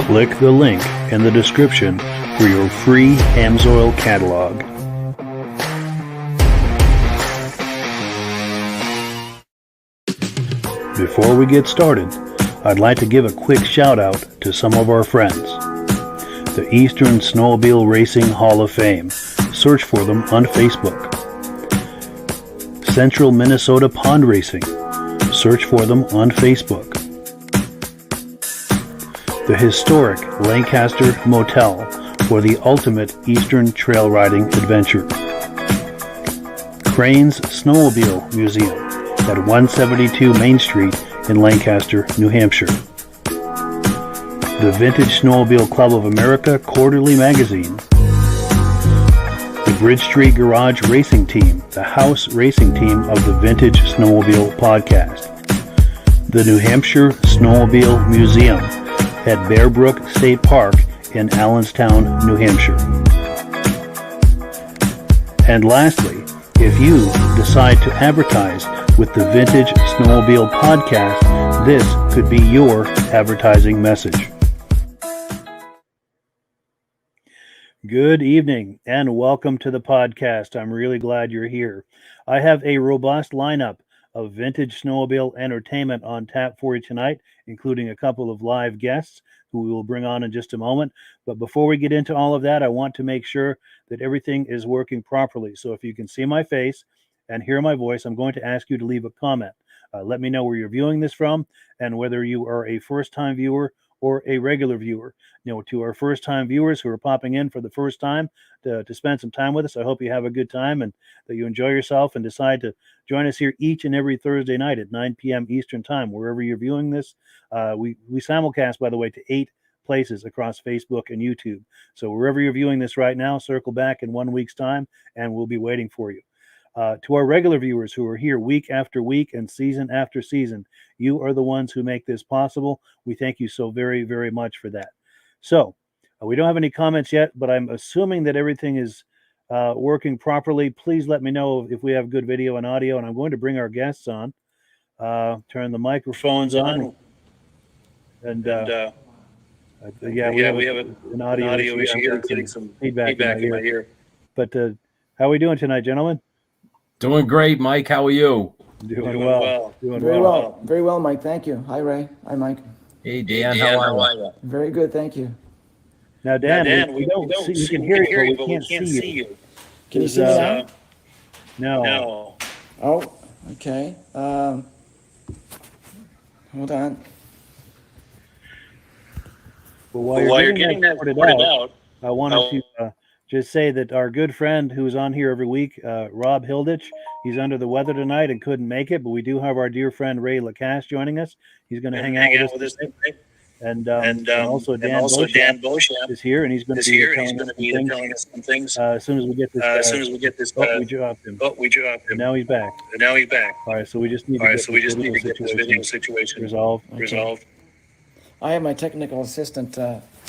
Click the link in the description for your free AMSOIL catalog. Before we get started, I'd like to give a quick shout out to some of our friends. The Eastern Snowmobile Racing Hall of Fame. Search for them on Facebook. Central Minnesota Pond Racing. Search for them on Facebook. The historic Lancaster Motel for the ultimate Eastern trail riding adventure. Crane's Snowmobile Museum at 172 Main Street in Lancaster, New Hampshire. The Vintage Snowmobile Club of America Quarterly Magazine. The Bridge Street Garage Racing Team, the house racing team of the Vintage Snowmobile Podcast. The New Hampshire Snowmobile Museum at Bear Brook State Park in Allenstown, New Hampshire. And lastly, if you decide to advertise with the Vintage Snowmobile Podcast, this could be your advertising message. Good evening and welcome to the podcast. I'm really glad you're here. I have a robust lineup of vintage snowmobile entertainment on tap for you tonight, including a couple of live guests who we will bring on in just a moment. But before we get into all of that, I want to make sure that everything is working properly. So if you can see my face and hear my voice, I'm going to ask you to leave a comment. Let me know where you're viewing this from and whether you are a first-time viewer or a regular viewer. To our first-time viewers who are popping in for the first time to spend some time with us, I hope you have a good time and that you enjoy yourself and decide to join us here each and every Thursday night at 9 p.m. Eastern Time, wherever you're viewing this. We simulcast, by the way, to 8 places across Facebook and YouTube. So wherever you're viewing this right now, circle back in 1 week's time, and we'll be waiting for you. To our regular viewers who are here week after week and season after season, you are the ones who make this possible. We thank you so very, very much for that. So we don't have any comments yet, but I'm assuming that everything is working properly. Please let me know if we have good video and audio, and I'm going to bring our guests on. Turn the microphones on. And we have an audio issue here. Getting some feedback in my ear. But how are we doing tonight, gentlemen? Doing great, Mike. How are you? Doing well. Very well, Mike. Thank you. Hi, Ray. Hi, Mike. Hey, Dan. How are you? Very good. Thank you. Now, Dan, we don't see, we can hear you, but we can't see you. Can you see me now? No. Oh, okay. Hold on. Well, while you're getting that sorted out, I wanted to just say that our good friend who's on here every week, Rob Hilditch, he's under the weather tonight and couldn't make it, but we do have our dear friend Ray Lacasse joining us. He's going to hang out with us tonight. And also Dan Beauchamp is here, and he's going to be telling us some things as soon as we get this. We dropped him. And now he's back. All right, so we just need to get the video situation resolved. I have my technical assistant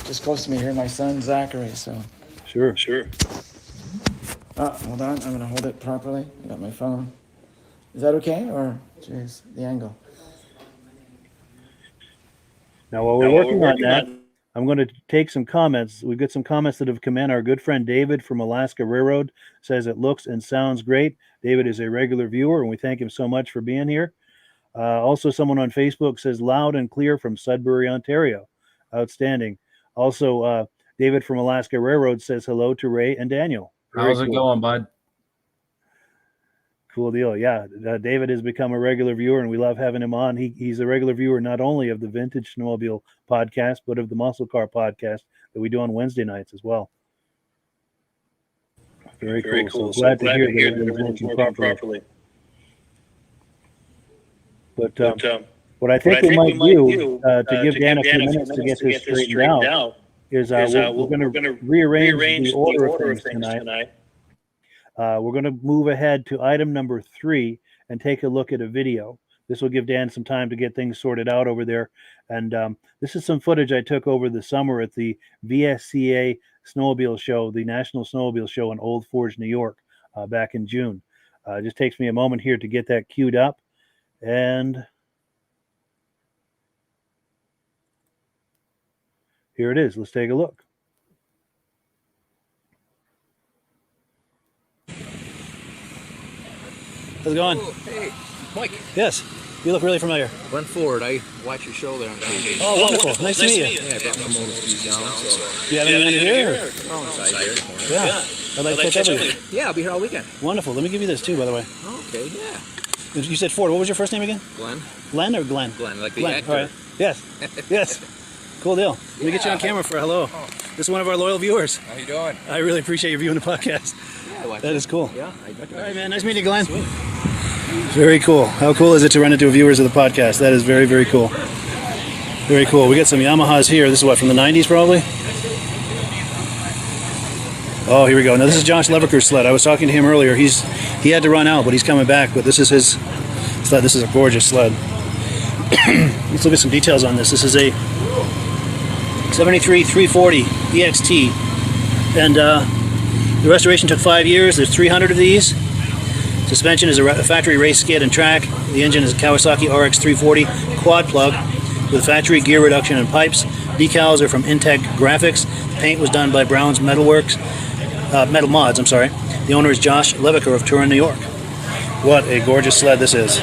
just close to me here, my son Zachary. So Sure. Hold on, I'm gonna hold it properly. I got my phone. Is that okay, or jeez, the angle? Now, while we're working on that, I'm going to take some comments. We've got some comments that have come in. Our good friend David from Alaska Railroad says it looks and sounds great. David is a regular viewer, and we thank him so much for being here. Also, someone on Facebook says loud and clear from Sudbury, Ontario. Outstanding. Also, David from Alaska Railroad says hello to Ray and Daniel. How's it going, bud? Cool deal. Yeah, David has become a regular viewer, and we love having him on. He's a regular viewer not only of the Vintage Snowmobile Podcast, but of the Muscle Car Podcast that we do on Wednesday nights as well. Very cool. So glad to hear that everything's working properly. But what I think we might do to give Dan a few minutes to get this straightened out is we're going to rearrange the order of things tonight. We're going to move ahead to item number 3 and take a look at a video. This will give Dan some time to get things sorted out over there. And this is some footage I took over the summer at the VSCA Snowmobile Show, the National Snowmobile Show in Old Forge, New York, back in June. It just takes me a moment here to get that queued up. And here it is. Let's take a look. How's it going? Oh, hey, Mike. Yes, you look really familiar. Glenn Ford, I watch your show there on TV. Oh, wonderful. Nice to meet you. Yeah, I brought my motor skis down. So. Do you have anything here? Oh, inside here. Yeah. I'd like to catch up with you. Yeah, I'll be here all weekend. Wonderful. Let me give you this too, by the way. Okay, yeah. You said Ford. What was your first name again? Glenn. Glenn or Glenn? Glenn, like the Glenn. actor. All right. Yes. Cool deal. Let me get you on camera for a hello. This is one of our loyal viewers. How you doing? I really appreciate you viewing the podcast. Yeah, I watch That is cool. Yeah. All right, man. Nice meeting you, Glenn. Sweet. Very cool. How cool is it to run into viewers of the podcast? That is very, very cool. Very cool. We got some Yamahas here. This is what, from the 90s probably? Oh, here we go. Now this is Josh Leviker's sled. I was talking to him earlier. He had to run out, but he's coming back. But this is his sled. This is a gorgeous sled. Let's look at some details on this. This is a 73 340 EXT. And the restoration took 5 years. There's 300 of these. Suspension is a factory race skid and track. The engine is a Kawasaki RX 340 quad plug with factory gear reduction and pipes. Decals are from Intec Graphics. The paint was done by Brown's Metal Mods. The owner is Josh Leviker of Turin, New York. What a gorgeous sled this is.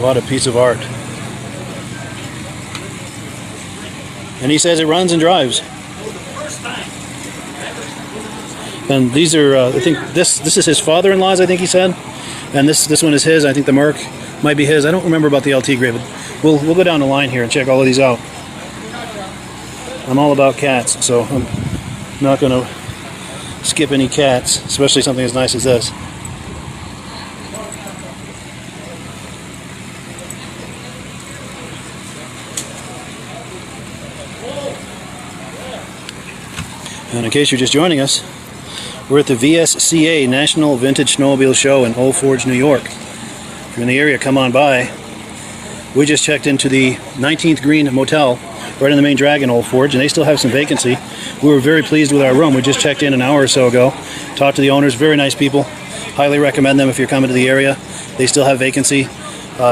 What a piece of art. And he says it runs and drives. And these are, I think this is his father-in-law's, I think he said. And this one is his. I think the Merc might be his. I don't remember about the LT grade, but we'll go down the line here and check all of these out. I'm all about cats, so I'm not going to skip any cats, especially something as nice as this. And in case you're just joining us, we're at the VSCA National Vintage Snowmobile Show in Old Forge, New York. If you're in the area, come on by. We just checked into the 19th Green Motel right in the main drag in Old Forge, and they still have some vacancy. We were very pleased with our room. We just checked in an hour or so ago. Talked to the owners, very nice people. Highly recommend them if you're coming to the area. They still have vacancy,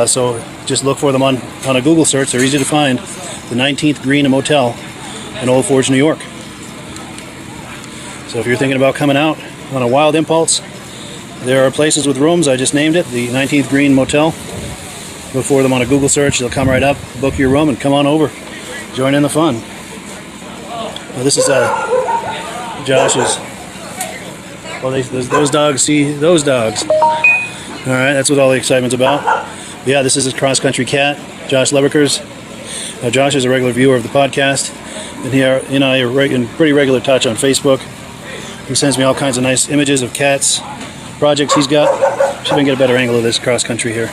so just look for them on a Google search. They're easy to find. The 19th Green Motel in Old Forge, New York. So if you're thinking about coming out on a wild impulse, there are places with rooms. I just named it, the 19th Green Motel. Look for them on a Google search. They'll come right up, book your room, and come on over. Join in the fun. Now this is Josh's. Oh, those dogs see those dogs. All right, that's what all the excitement's about. Yeah, this is his cross-country cat, Josh Leviker's. Josh is a regular viewer of the podcast, and he and I are in pretty regular touch on Facebook. He sends me all kinds of nice images of cats, projects he's got. See if I can get a better angle of this cross country here.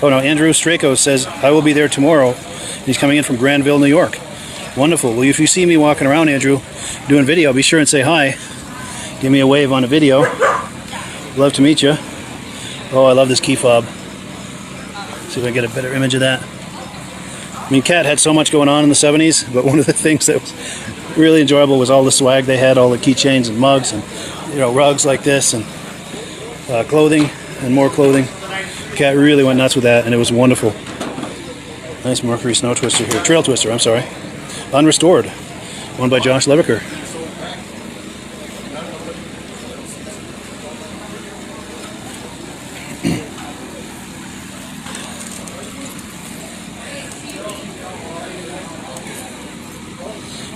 Oh no, Andrew Strako says, I will be there tomorrow. He's coming in from Granville, New York. Wonderful. Well, if you see me walking around, Andrew, doing video, be sure and say hi. Give me a wave on a video. Love to meet you. Oh, I love this key fob. See if I can get a better image of that. I mean, Cat had so much going on in the 70s, but one of the things that was really enjoyable was all the swag they had, all the keychains and mugs and, you know, rugs like this and clothing and more clothing. Cat really went nuts with that, and it was wonderful. Nice Mercury snow twister here. Trail twister, I'm sorry. Unrestored. Owned by Josh Leviker.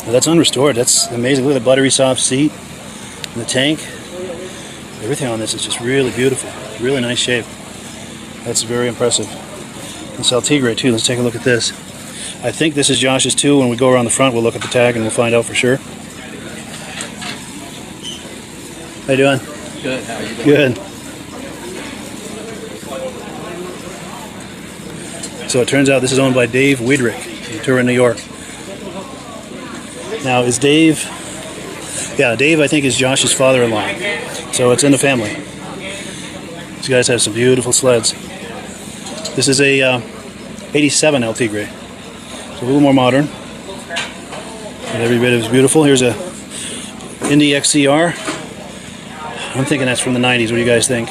Now that's unrestored. That's amazing. Look at the buttery soft seat and the tank. Everything on this is just really beautiful. Really nice shape. That's very impressive. And Saltigre too. Let's take a look at this. I think this is Josh's too. When we go around the front, we'll look at the tag and we'll find out for sure. How you doing? Good. How you doing? Good. So it turns out this is owned by Dave Wiedrich in Turin, New York. Now is Dave? Yeah, Dave I think is Josh's father-in-law. So it's in the family. These guys have some beautiful sleds. This is a 87 El Tigre. So a little more modern. And every bit is beautiful. Here's a Indy XCR. I'm thinking that's from the 90s. What do you guys think?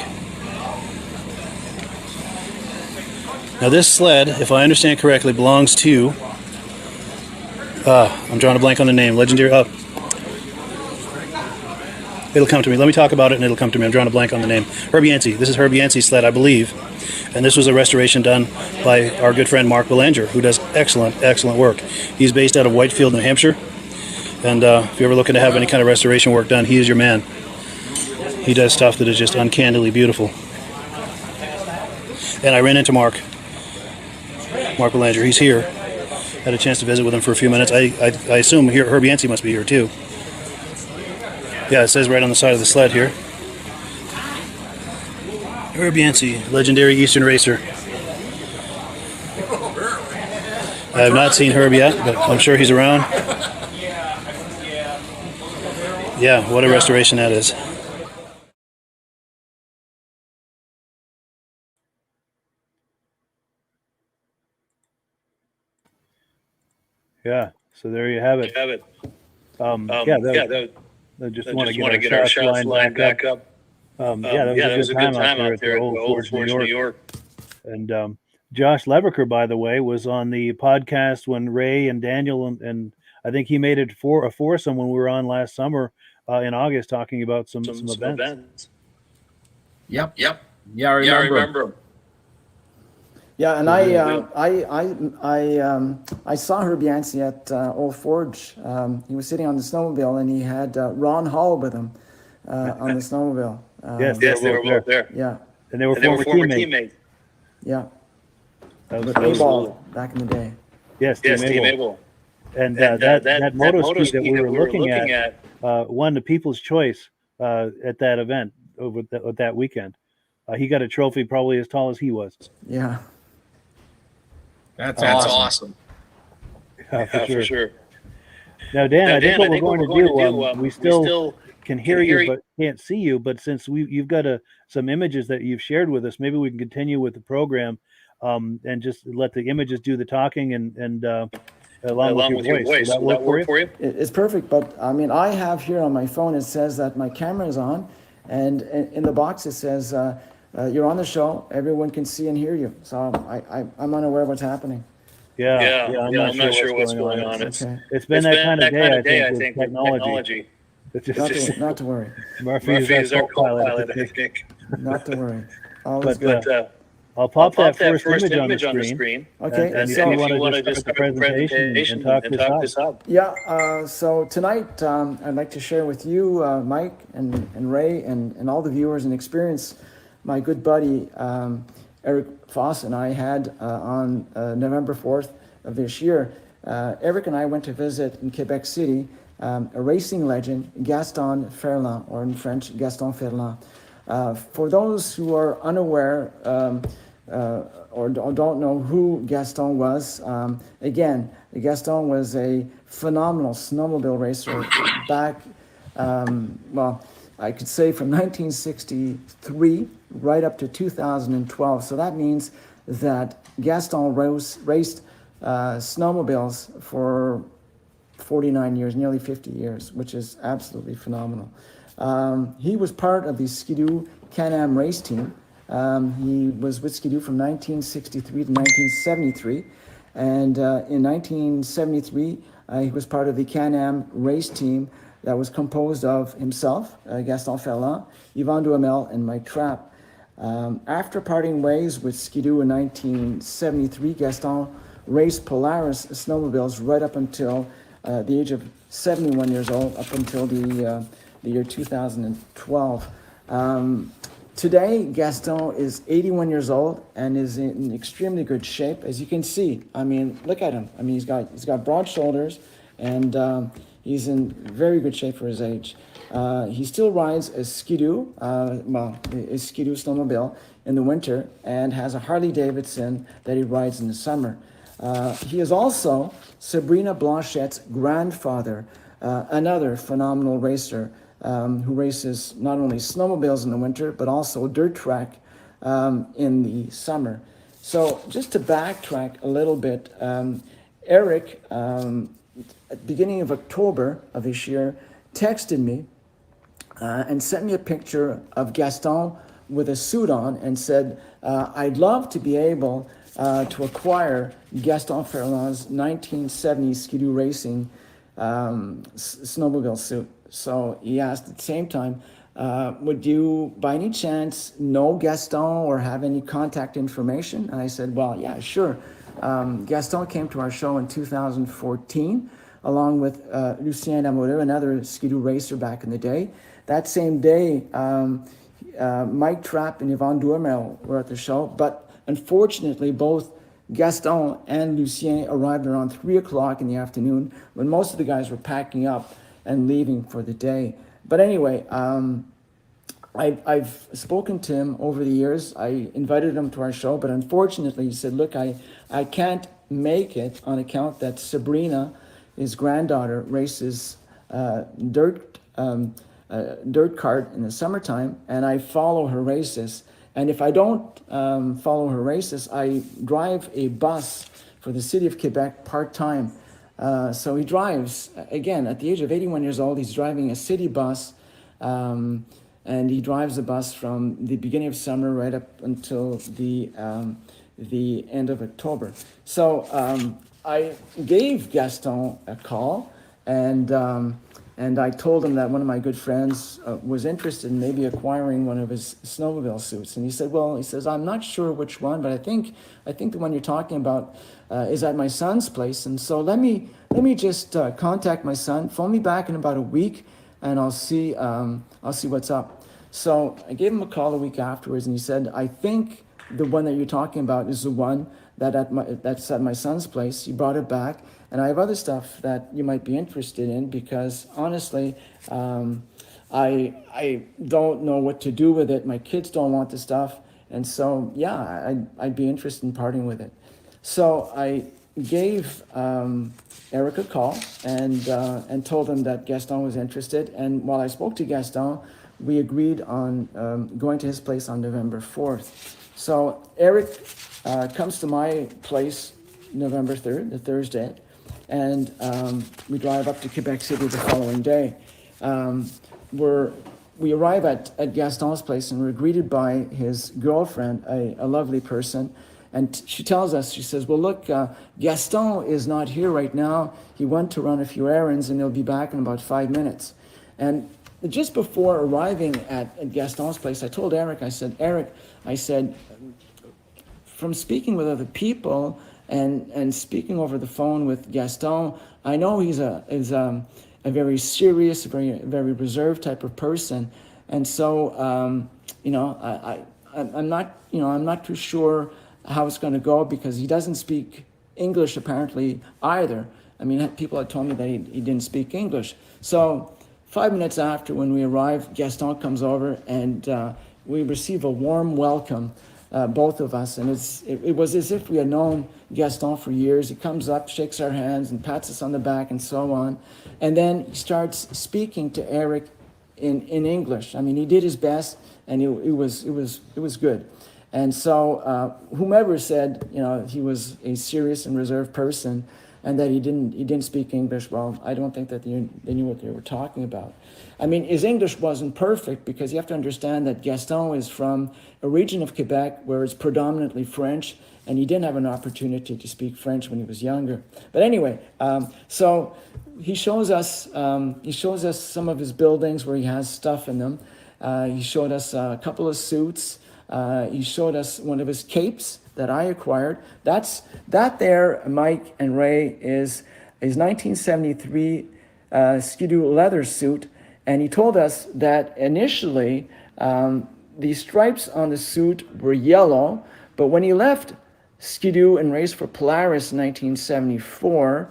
Now this sled, if I understand correctly, belongs to... I'm drawing a blank on the name. Legendary... It'll come to me. Let me talk about it and it'll come to me. I'm drawing a blank on the name. Herb Yancey. This is Herb Yancey's sled, I believe. And this was a restoration done by our good friend Mark Belanger, who does excellent, excellent work. He's based out of Whitefield, New Hampshire. And if you're ever looking to have any kind of restoration work done, he is your man. He does stuff that is just uncannily beautiful. And I ran into Mark Belanger. He's here. Had a chance to visit with him for a few minutes. I assume here Herb Yancey must be here too. Yeah, it says right on the side of the sled here. Herb Yancey, legendary Eastern racer. I have not seen Herb yet, but I'm sure he's around. Yeah, what a restoration that is. Yeah, so there you have it. I just want to get our shots lined back up. That was a good time out there at the Old Forge, New York. And Josh Leviker, by the way, was on the podcast when Ray and Daniel and I think he made it for a foursome when we were on last summer in August talking about some events. Yep. Yeah, I remember. Yeah, and I saw Herb Yancey at Old Forge. He was sitting on the snowmobile, and he had Ron Hall with him on the snowmobile. Yes, they were both there. Yeah, and they were former teammates. Yeah, That was Paintball back in the day. Yes, Team Abel. And that moto ski that we were looking at won the People's Choice at that event over that weekend. He got a trophy probably as tall as he was. Yeah. That's awesome. Yeah, for sure. Now, Dan, I think what we're going to do, we still can hear you but can't see you. But since you've got some images that you've shared with us, maybe we can continue with the program and just let the images do the talking and along with your voice. Will that work for you? It's perfect. But I mean, I have here on my phone, it says that my camera is on, and in the box it says you're on the show. Everyone can see and hear you. So I'm unaware of what's happening. Yeah, I'm not sure what's going on. It's been that kind of day, I think, with technology. Not to worry. Murphy is our co-pilot, I think. Not to worry. All is good. I'll pop that first image on the screen. Okay. And if you want to just start the presentation and talk this up. Yeah. So tonight, I'd like to share with you, Mike and Ray and all the viewers and experience my good buddy Eric Foss and I had on November 4th of this year. Eric and I went to visit in Quebec City a racing legend, Gaston Ferland, or in French, Gaston Ferland. For those who are unaware or don't know who Gaston was, again, Gaston was a phenomenal snowmobile racer back, I could say from 1963 right up to 2012. So that means that Gaston raced snowmobiles for 49 years, nearly 50 years, which is absolutely phenomenal. He was part of the Ski-Doo Can-Am race team. He was with Ski-Doo from 1963 to 1973. And in 1973, he was part of the Can-Am race team that was composed of himself, Gaston Ferland, Yvan Duhamel, and Mike Trapp. After parting ways with Ski-Doo in 1973, Gaston raced Polaris snowmobiles right up until the age of 71 years old, up until the year 2012. Today, Gaston is 81 years old and is in extremely good shape. As you can see, I mean, look at him. I mean, he's got broad shoulders, and he's in very good shape for his age. He still rides a Ski-Doo, a Ski-Doo snowmobile in the winter, and has a Harley Davidson that he rides in the summer. He is also Sabrina Blanchette's grandfather, another phenomenal racer who races not only snowmobiles in the winter, but also dirt track in the summer. So just to backtrack a little bit, Eric, at the beginning of October of this year, texted me and sent me a picture of Gaston with a suit on and said, I'd love to be able to acquire Gaston Ferland's 1970 Ski-Doo racing snowmobile suit. So he asked at the same time, would you by any chance know Gaston or have any contact information? And I said, well, yeah, sure. Gaston came to our show in 2014, along with Lucien Lamoureux, another Ski-Doo racer back in the day. That same day, Mike Trapp and Yvan Duhamel were at the show, but unfortunately, both Gaston and Lucien arrived around 3 o'clock in the afternoon when most of the guys were packing up and leaving for the day. But anyway, I've spoken to him over the years. I invited him to our show, but unfortunately he said, look, I can't make it on account that Sabrina, his granddaughter, races dirt kart in the summertime, and I follow her races. And if I don't follow her races, I drive a bus for the city of Quebec part-time. So he drives, again, at the age of 81 years old, he's driving a city bus, and he drives the bus from the beginning of summer right up until the end of October. So I gave Gaston a call, and I told him that one of my good friends was interested in maybe acquiring one of his snowmobile suits. And he says, I'm not sure which one, but I think the one you're talking about is at my son's place. And so let me just contact my son, phone me back in about a week, and I'll see what's up. So I gave him a call a week afterwards, and he said, I think the one that you're talking about is the one that's at my son's place. He brought it back. And I have other stuff that you might be interested in, because honestly, I don't know what to do with it. My kids don't want the stuff. And so, yeah, I'd be interested in parting with it. So I gave Eric a call and told him that Gaston was interested. And while I spoke to Gaston, we agreed on going to his place on November 4th. So Eric comes to my place November 3rd, the Thursday, and we drive up to Quebec City the following day. We arrive at Gaston's place, and we're greeted by his girlfriend, a lovely person. And she tells us, she says, well, look, Gaston is not here right now. He went to run a few errands, and he'll be back in about 5 minutes. And just before arriving at Gaston's place, I told Eric, I said, from speaking with other people and speaking over the phone with Gaston, I know he's a very serious, very reserved type of person. And so, I'm not, I'm not too sure how it's going to go because he doesn't speak English apparently either. I mean, people had told me that he didn't speak English. So 5 minutes after when we arrive, Gaston comes over and we receive a warm welcome, both of us. And it was as if we had known Gaston for years. He comes up, shakes our hands and pats us on the back and so on. And then he starts speaking to Eric in English. I mean, he did his best and it was good. And so whomever said, he was a serious and reserved person and that he didn't speak English, well, I don't think that they knew what they were talking about. I mean, his English wasn't perfect because you have to understand that Gaston is from a region of Quebec where it's predominantly French, and he didn't have an opportunity to speak French when he was younger. But anyway, so he shows us some of his buildings where he has stuff in them. He showed us a couple of suits. He showed us one of his capes that I acquired. That there, Mike and Ray, is 1973 Ski-Doo leather suit. And he told us that initially the stripes on the suit were yellow, but when he left Ski-Doo and raced for Polaris in 1974,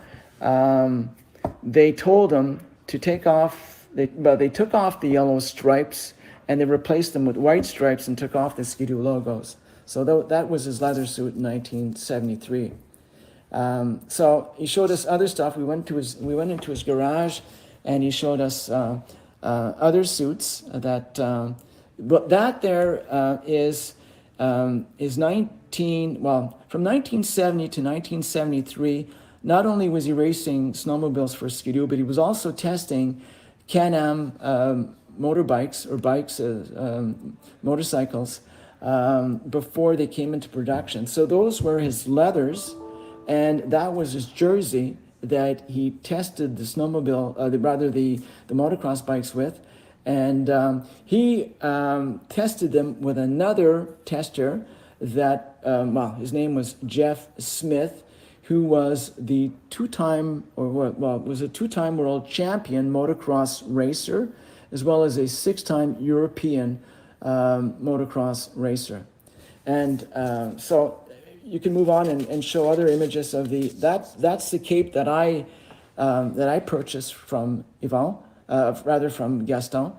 they told him to take off, they took off the yellow stripes and they replaced them with white stripes and took off the Ski-Doo logos. So that was his leather suit in 1973. So he showed us other stuff. We went into his garage, and he showed us other suits that. But that there is 19. Well, from 1970 to 1973, not only was he racing snowmobiles for Ski-Doo, but he was also testing Can-Am motorbikes or bikes, motorcycles, before they came into production. So those were his leathers, and that was his jersey that he tested the snowmobile, the motocross bikes with. And he tested them with another tester that, his name was Jeff Smith, who was the two-time world champion motocross racer, as well as a 6-time European motocross racer. And so you can move on and show other images of that's the cape that I purchased from from Gaston.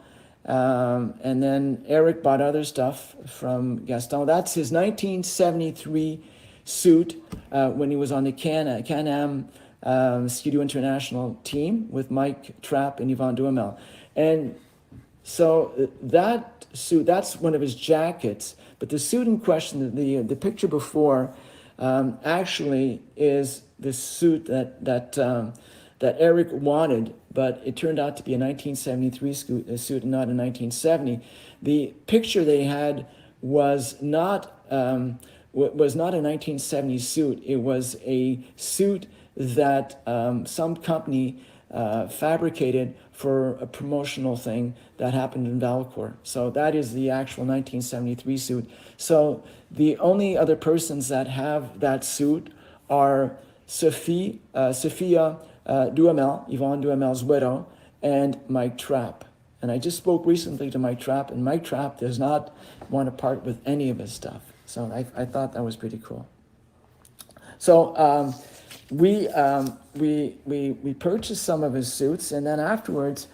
And then Eric bought other stuff from Gaston. That's his 1973 suit when he was on the Can-Am Ski-Doo International team with Mike Trapp and Yvon Duhamel. And so that suit, that's one of his jackets. But the suit in question, the picture before, actually is the suit that Eric wanted, but it turned out to be a 1973 suit and not a 1970. The picture they had was not a 1970 suit. It was a suit that some company fabricated for a promotional thing that happened in Valcourt. So that is the actual 1973 suit. So the only other persons that have that suit are Sophia Duhamel, Yvon Duhamel's widow, and Mike Trapp. And I just spoke recently to Mike Trapp, and Mike Trapp does not want to part with any of his stuff. So I thought that was pretty cool. So we purchased some of his suits, and then afterwards,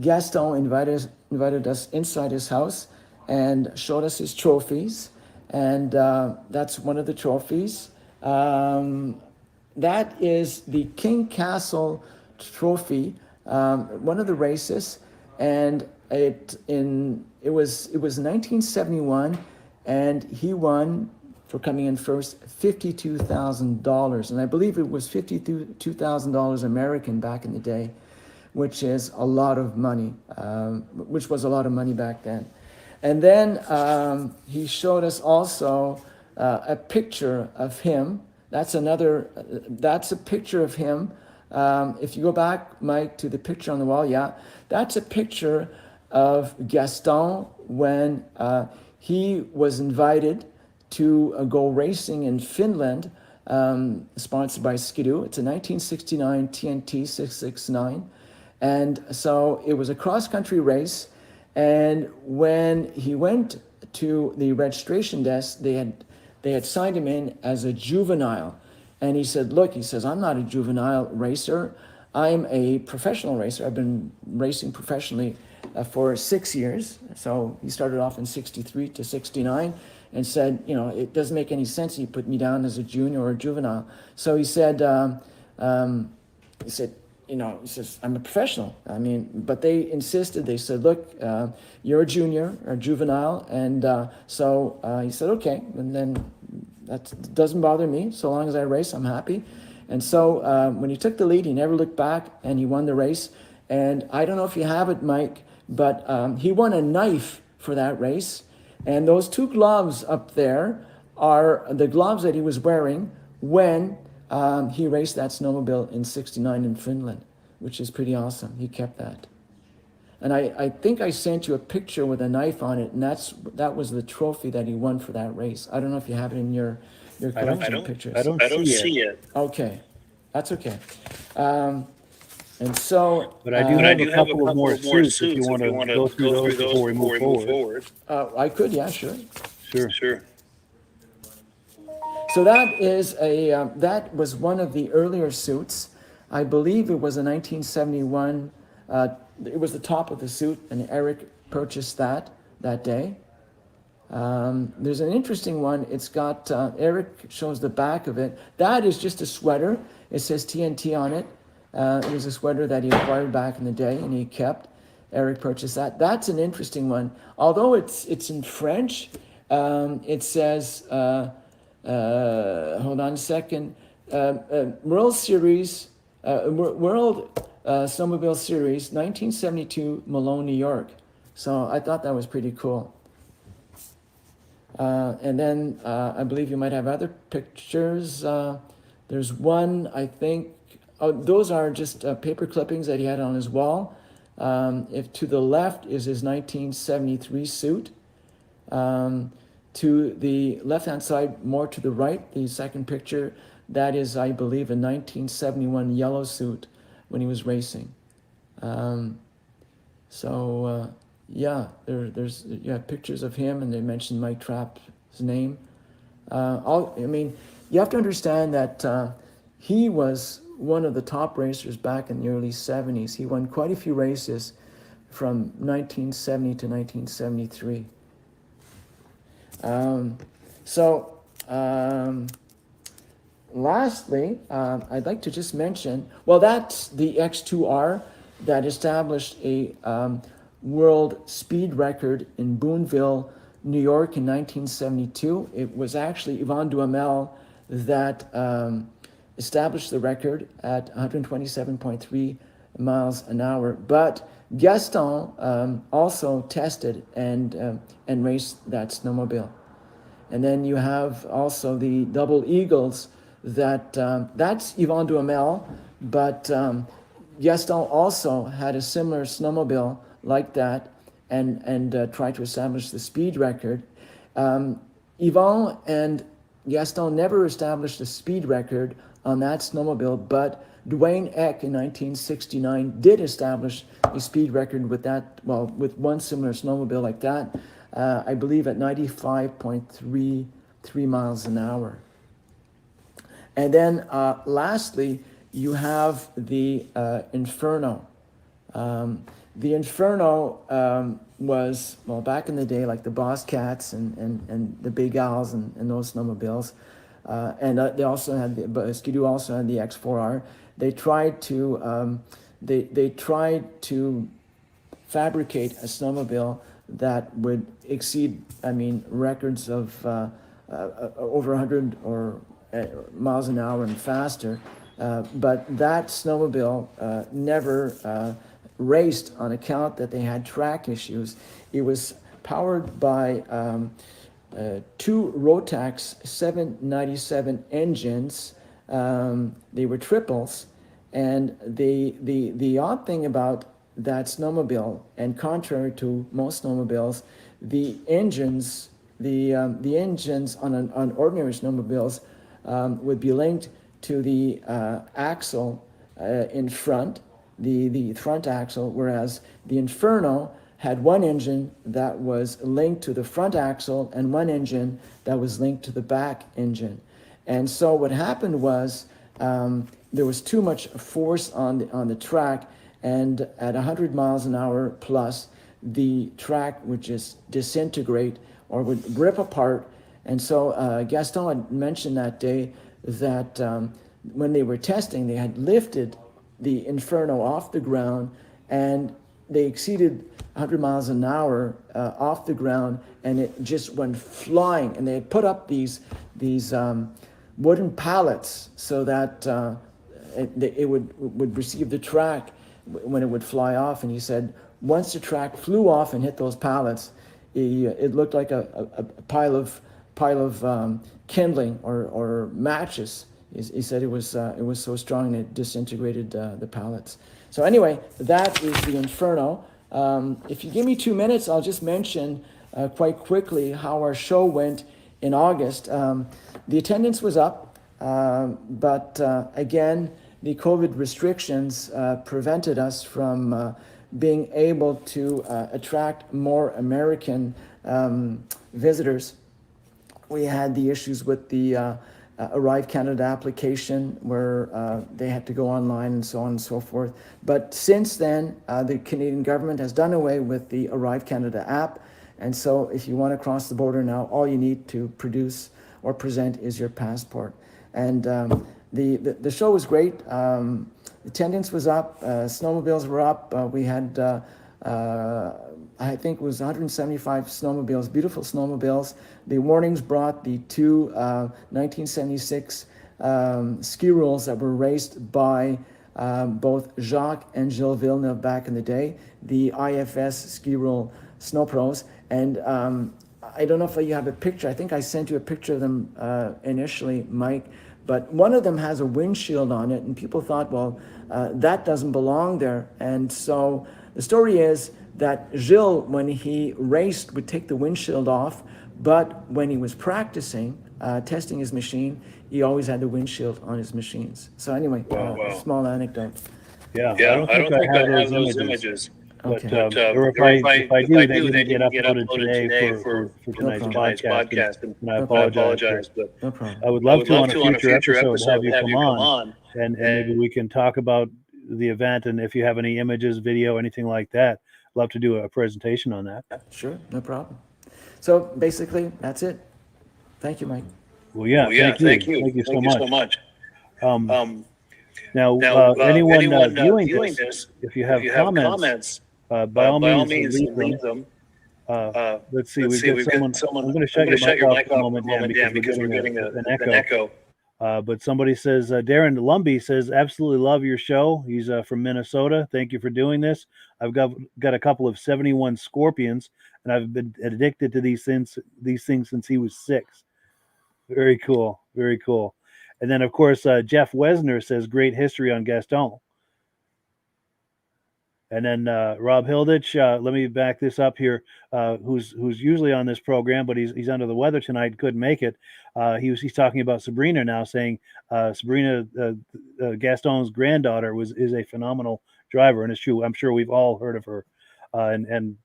Gaston invited us inside his house and showed us his trophies, and that's one of the trophies. That is the King Castle Trophy, one of the races, and it was 1971, and he won for coming in first $52,000, and I believe it was $52,000 American back in the day, which is a lot of money, which was a lot of money back then. And then he showed us also a picture of him. That's a picture of him. If you go back, Mike, to the picture on the wall, that's a picture of Gaston when he was invited to go racing in Finland, sponsored by Ski-Doo. It's a 1969 TNT 669. And so it was a cross-country race. And when he went to the registration desk, they had signed him in as a juvenile. And he said, look, he says, I'm not a juvenile racer. I'm a professional racer. I've been racing professionally for 6 years. So he started off in 63 to 69 and said, you know, it doesn't make any sense you put me down as a junior or a juvenile. So he said, you know, he says, I'm a professional. I mean, but they insisted. They said, look, you're a junior or juvenile. And so he said, okay. And then that doesn't bother me. So long as I race, I'm happy. And so when he took the lead, he never looked back and he won the race. And I don't know if you have it, Mike, but he won a knife for that race. And those two gloves up there are the gloves that he was wearing when he raced that snowmobile in 69 in Finland, which is pretty awesome. He kept that. And I think I sent you a picture with a knife on it, and that was the trophy that he won for that race. I don't know if you have it in your collection of pictures. I don't see it. Okay, that's okay. And so, But I do have a couple of more suits if you want to go through those before we move forward. I could, yeah, sure. Sure. So that was one of the earlier suits. I believe it was a 1971. It was the top of the suit, and Eric purchased that day. There's an interesting one. It's got, Eric shows the back of it. That is just a sweater. It says TNT on it. It was a sweater that he acquired back in the day, and he kept. Eric purchased that. That's an interesting one. Although it's in French, it says, hold on a second, World Series, World Snowmobile Series, 1972, Malone, New York. So I thought that was pretty cool. And then I believe you might have other pictures. There's one, I think, those are just paper clippings that he had on his wall. If to the left is his 1973 suit. To the left-hand side, more to the right, the second picture, that is, I believe, a 1971 yellow suit when he was racing. Yeah, there's pictures of him, and they mentioned Mike Trapp's name. You have to understand that he was one of the top racers back in the early 70s. He won quite a few races from 1970 to 1973. Lastly, I'd like to just mention, well, that's the X2R that established a world speed record in Boonville, New York in 1972. It was actually Yvon Duhamel that established the record at 127.3 miles an hour. But Gaston also tested and raced that snowmobile. And then you have also the Double Eagles that's Yvon Duhamel, but Gaston also had a similar snowmobile like that and tried to establish the speed record. Yvon and Gaston never established a speed record on that snowmobile, but Dwayne Eck in 1969 did establish a speed record with that, well, with one similar snowmobile like that, I believe at 95.33 miles an hour. And then lastly, you have the Inferno. The Inferno was, well, back in the day, like the Boss Cats and the Big Owls and those snowmobiles. And they also had, Skidoo also had the X4R. They tried to fabricate a snowmobile that would exceed, records of over 100 or miles an hour and faster. But that snowmobile never raced on account that they had track issues. It was powered by two Rotax 797 engines. They were triples, and the odd thing about that snowmobile, and contrary to most snowmobiles, the engines on ordinary snowmobiles would be linked to the axle in front, the front axle, whereas the Inferno had one engine that was linked to the front axle and one engine that was linked to the back engine. And so what happened was there was too much force on the track, and at 100 miles an hour plus, the track would just disintegrate or would rip apart. And so Gaston had mentioned that day that when they were testing, they had lifted the Inferno off the ground, and they exceeded 100 miles an hour off the ground, and it just went flying. And they had put up these wooden pallets so that it would receive the track when it would fly off. And he said once the track flew off and hit those pallets, it looked like a pile of kindling or matches. He said it was so strong that it disintegrated the pallets. So anyway, that is the Inferno. If you give me 2 minutes, I'll just mention quite quickly how our show went in August. The attendance was up, but again, the COVID restrictions prevented us from being able to attract more American visitors. We had the issues with the Arrive Canada application where they had to go online and so on and so forth. But since then, the Canadian government has done away with the Arrive Canada app. And so if you want to cross the border now, all you need to produce or present is your passport. And the show was great. Attendance was up. Snowmobiles were up. We had, I think it was 175 snowmobiles, beautiful snowmobiles. The Warnings brought the two 1976 ski rules that were raced by both Jacques and Gilles Villeneuve back in the day, the IFS ski rule snow pros. And I don't know if you have a picture. I think I sent you a picture of them initially, Mike, but one of them has a windshield on it, and people thought, well, that doesn't belong there. And so the story is that Gilles, when he raced, would take the windshield off, but when he was practicing, testing his machine, he always had the windshield on his machines. So anyway, a small anecdote. Yeah, I don't think I have those images. Okay. But or if I do, they didn't get uploaded today for tonight's podcast, and I apologize. But No problem. I would love to on a future episode have you come on, and maybe we can talk about the event, and if you have any images, video, anything like that, love to do a presentation on that. Sure, no problem. So basically, that's it. Thank you, Mike. Well, yeah, thank you so much. Now, anyone viewing this, if you have comments, by all means, leave them. Let's see, we've got someone. I'm going to shut your mic off for a moment, Dan, because we're getting an echo. But somebody says, Darren Lumby says, absolutely love your show. He's from Minnesota. Thank you for doing this. I've got a couple of 71 Scorpions, and I've been addicted to these things since he was 6. Very cool. Very cool. And then, of course, Jeff Wesner says, great history on Gaston. And then Rob Hilditch, let me back this up here, who's usually on this program, but he's under the weather tonight, couldn't make it. He's talking about Sabrina now, saying Sabrina, Gaston's granddaughter, is a phenomenal driver, and it's true. I'm sure we've all heard of her. And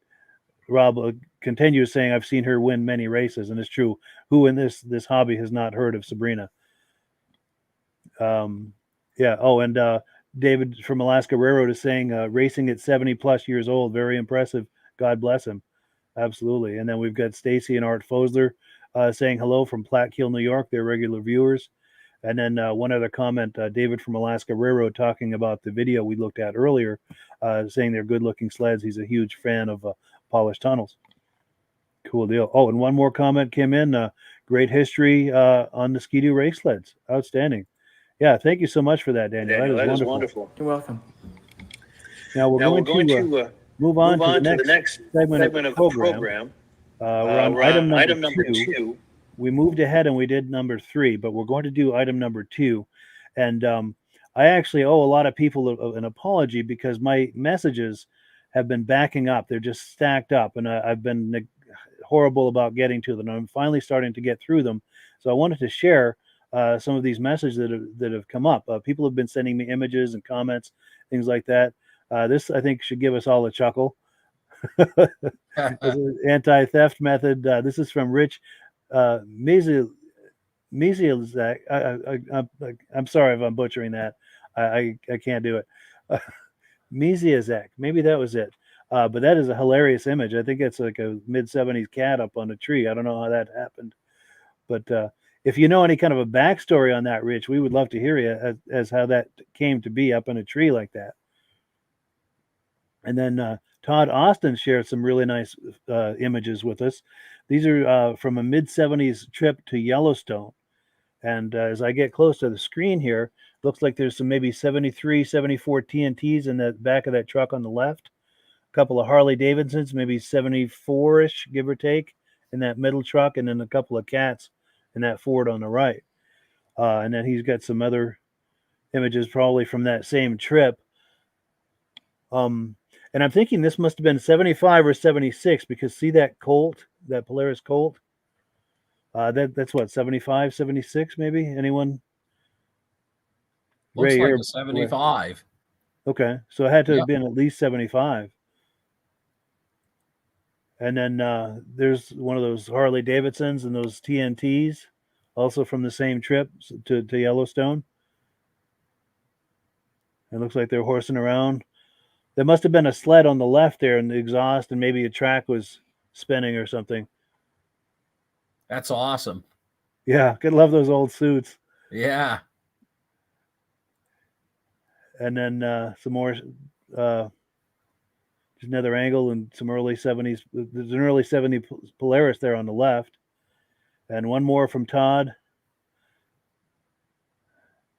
Rob continues saying, I've seen her win many races, and it's true. Who in this hobby has not heard of Sabrina? Yeah. Oh, and David from Alaska Railroad is saying racing at 70 plus years old, very impressive. God bless him. Absolutely. And then we've got Stacy and Art Fosler saying hello from Platte Hill, New York. They're regular viewers. And then one other comment, David from Alaska Railroad talking about the video we looked at earlier, saying they're good looking sleds. He's a huge fan of polished tunnels. Cool deal. Oh, and one more comment came in. Great history on the Ski-Doo race sleds. Outstanding. Yeah, thank you so much for that, Daniel. That is wonderful. You're welcome. Now we're going to move on to the next segment of the program. We're on item number 2. We moved ahead and we did number 3, but we're going to do item number 2. And I actually owe a lot of people an apology because my messages have been backing up. They're just stacked up, and I've been horrible about getting to them. I'm finally starting to get through them. So I wanted to share some of these messages that have come up. People have been sending me images and comments, things like that. This, I think, should give us all a chuckle. This is anti-theft method. This is from Rich Mizielzak. I'm sorry if I'm butchering that. I can't do it. Mizielzak. Maybe that was it. But that is a hilarious image. I think it's like a mid-70s cat up on a tree. I don't know how that happened. But if you know any kind of a backstory on that, Rich, we would love to hear you as how that came to be up in a tree like that. And then Todd Austin shared some really nice images with us. These are from a mid-70s trip to Yellowstone. And as I get close to the screen here, looks like there's some maybe 73, 74 TNTs in the back of that truck on the left. A couple of Harley Davidsons, maybe 74-ish, give or take, in that middle truck. And then a couple of cats in that Ford on the right. And then he's got some other images probably from that same trip. And I'm thinking this must have been 75 or 76 because see that Colt, that Polaris Colt? That's what, 75, 76 maybe? Anyone? Looks Ray, like you're- a 75. Okay, so it had to Yep. have been at least 75. And then there's one of those Harley Davidsons and those TNTs, also from the same trip to Yellowstone. It looks like they're horsing around. There must have been a sled on the left there in the exhaust, and maybe a track was spinning or something. That's awesome. Yeah, could love those old suits. Yeah. And then some more, just another angle and some early 70s. There's an early 70s Polaris there on the left. And one more from Todd.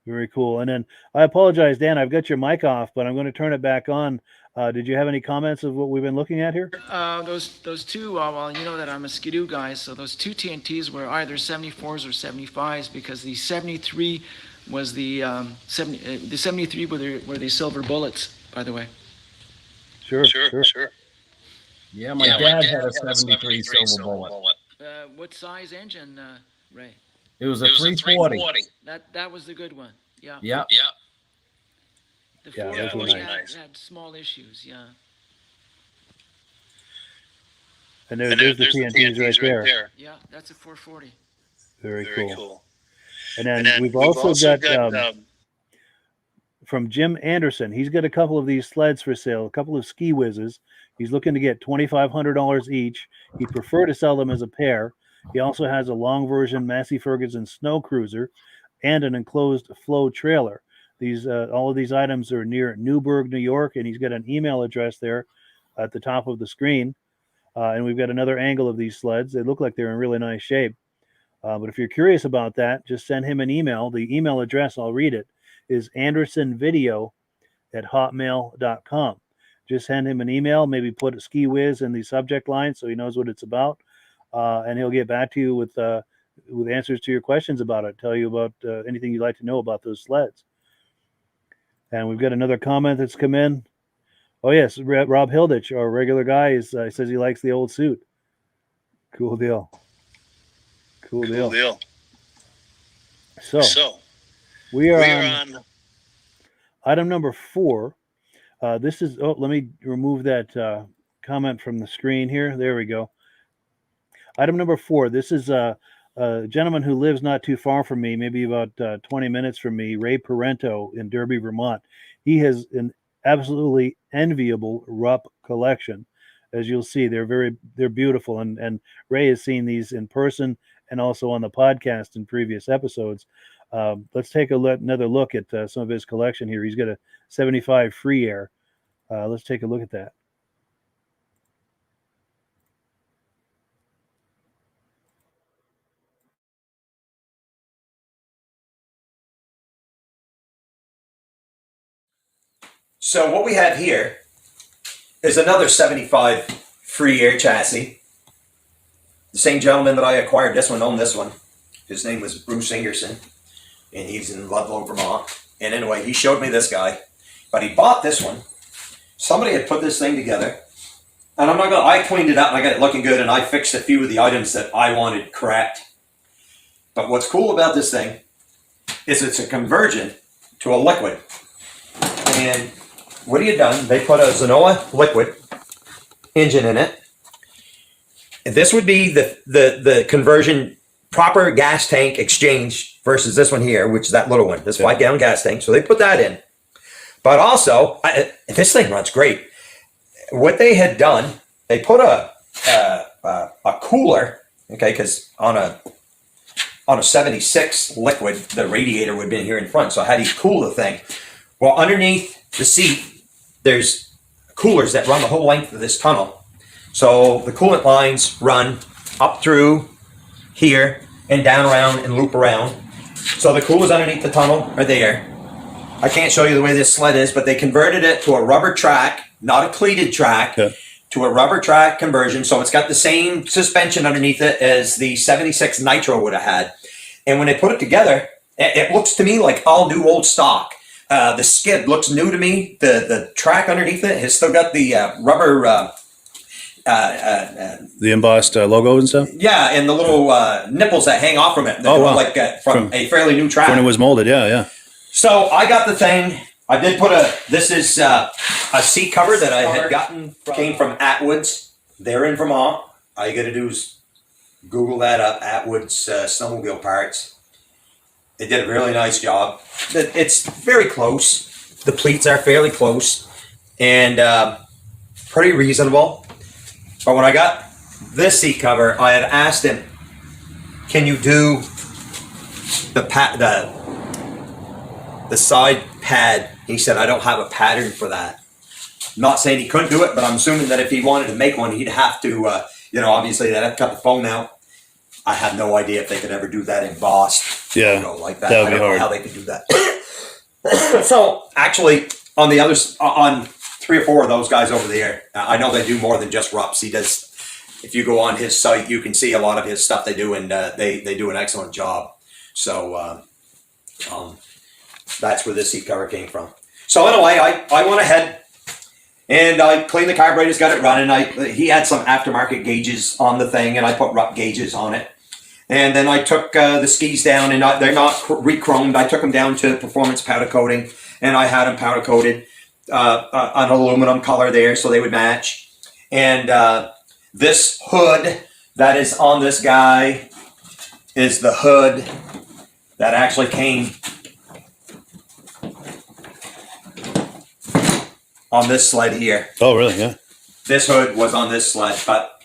Very cool. And then I apologize, Dan, I've got your mic off, but I'm going to turn it back on. Did you have any comments of what we've been looking at here? Those two, well, you know that I'm a Skidoo guy, so those two TNTs were either 74s or 75s because the 73 was the 73 were the silver bullets, by the way. Sure. Yeah, my dad had a 73 silver bullet. What size engine, Ray? It was a 340. That was the good one. Yeah. Yep. The Yeah, those were 440 nice. had small issues. Yeah. And there's the TNTs right there. Yeah, that's a 440. Very cool. And then we've also got from Jim Anderson. He's got a couple of these sleds for sale, a couple of Ski Whizzes. He's looking to get $2,500 each. He'd prefer to sell them as a pair. He also has a long version Massey Ferguson Snow Cruiser and an enclosed flow trailer. These all of these items are near Newburgh, New York, and he's got an email address there at the top of the screen. And we've got another angle of these sleds. They look like they're in really nice shape. But if you're curious about that, just send him an email. The email address, I'll read it, is andersonvideo@hotmail.com. Just send him an email, maybe put a Ski Whiz in the subject line so he knows what it's about. And he'll get back to you with answers to your questions about it, tell you about anything you'd like to know about those sleds. And we've got another comment that's come in. Oh, yes, Rob Hilditch, our regular guy, says he likes the old suit. Cool deal. So we are on item number 4. This is, let me remove that comment from the screen here. There we go. Item number 4. This is a gentleman who lives not too far from me, maybe about 20 minutes from me, Ray Parenteau in Derby, Vermont. He has an absolutely enviable Rupp collection. As you'll see, they're beautiful. And Ray has seen these in person and also on the podcast in previous episodes. Let's take another look at some of his collection here. He's got a 75 Free Air. Let's take a look at that. So what we have here is another 75 Free Air chassis. The same gentleman that I acquired this one owned this one. His name was Bruce Ingerson, and he's in Ludlow, Vermont. And anyway, he showed me this guy, but he bought this one. Somebody had put this thing together, and I cleaned it up and I got it looking good, and I fixed a few of the items that I wanted correct. But what's cool about this thing is it's a conversion to a liquid. And what he had done, they put a Zenoa liquid engine in it. This would be the conversion, proper gas tank exchange versus this one here, which is that little one, this 5-gallon gas tank. So they put that in. But also, this thing runs great. What they had done, they put a cooler, okay, because on a 76 liquid, the radiator would have been here in front. So how do you cool the thing? Well, underneath the seat, there's coolers that run the whole length of this tunnel. So the coolant lines run up through here and down around and loop around. So the coolers underneath the tunnel are there. I can't show you the way this sled is, but they converted it to a rubber track, not a cleated track, to a rubber track conversion. So it's got the same suspension underneath it as the 76 Nitro would have had. And when they put it together, it looks to me like all new old stock. The skid looks new to me. The track underneath it has still got the rubber... the embossed logo and stuff? Yeah, and the little nipples that hang off from it. Wow. Like from a fairly new track. When it was molded, yeah. So I got the thing. I did put this is a seat cover that I had gotten, came from Atwood's. They're in Vermont. All you got to do is Google that up, Atwood's snowmobile parts. They did a really nice job. It's very close. The pleats are fairly close and pretty reasonable. But when I got this seat cover, I had asked him, can you do the side pad? He said, I don't have a pattern for that. I'm not saying he couldn't do it, but I'm assuming that if he wanted to make one, he'd have to, obviously they'd have to cut the foam out. I have no idea if they could ever do that embossed. Yeah, like that. That would I be don't hard. know how they could do that. So actually, on the others, on 3 or 4 of those guys over there, I know they do more than just Rupp's. He does. If you go on his site, you can see a lot of his stuff they do, and they do an excellent job. So that's where this seat cover came from. So anyway, I went ahead and I cleaned the carburetors, got it running. He had some aftermarket gauges on the thing, and I put Rupp gauges on it. And then I took the skis down, and they're not re-chromed. I took them down to performance powder coating, and I had them powder coated an aluminum color there so they would match. And this hood that is on this guy is the hood that actually came on this sled here. Oh, really? Yeah. This hood was on this sled, but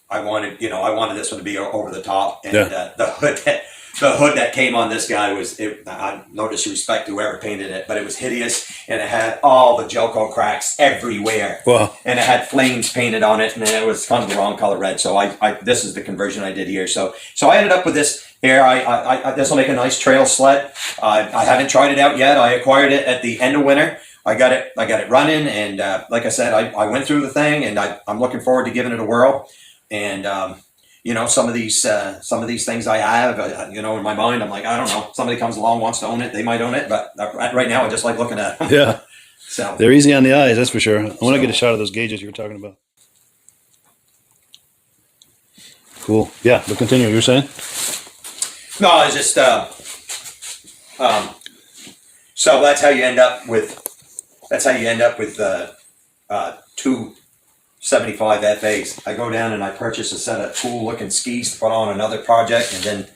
I wanted this one to be over the top, and the hood that came on this guy was, no disrespect to whoever painted it, but it was hideous, and it had all the gel coat cracks everywhere. Wow. And it had flames painted on it, and it was kind of the wrong color red. So this is the conversion I did here. So I ended up with this here. This will make a nice trail sled. I haven't tried it out yet. I acquired it at the end of winter. I got it running, and like I said, I went through the thing, and I'm looking forward to giving it a whirl. And some of these things I have, in my mind, I'm like, I don't know. Somebody comes along, wants to own it, they might own it, but right now I just like looking at them. Yeah. So They're easy on the eyes, that's for sure. I want to get a shot of those gauges you were talking about. Cool. Yeah, but continue. You were saying? No, it's just so that's how you end up with 2 75 FAs. I go down and I purchase a set of cool looking skis to put on another project, and then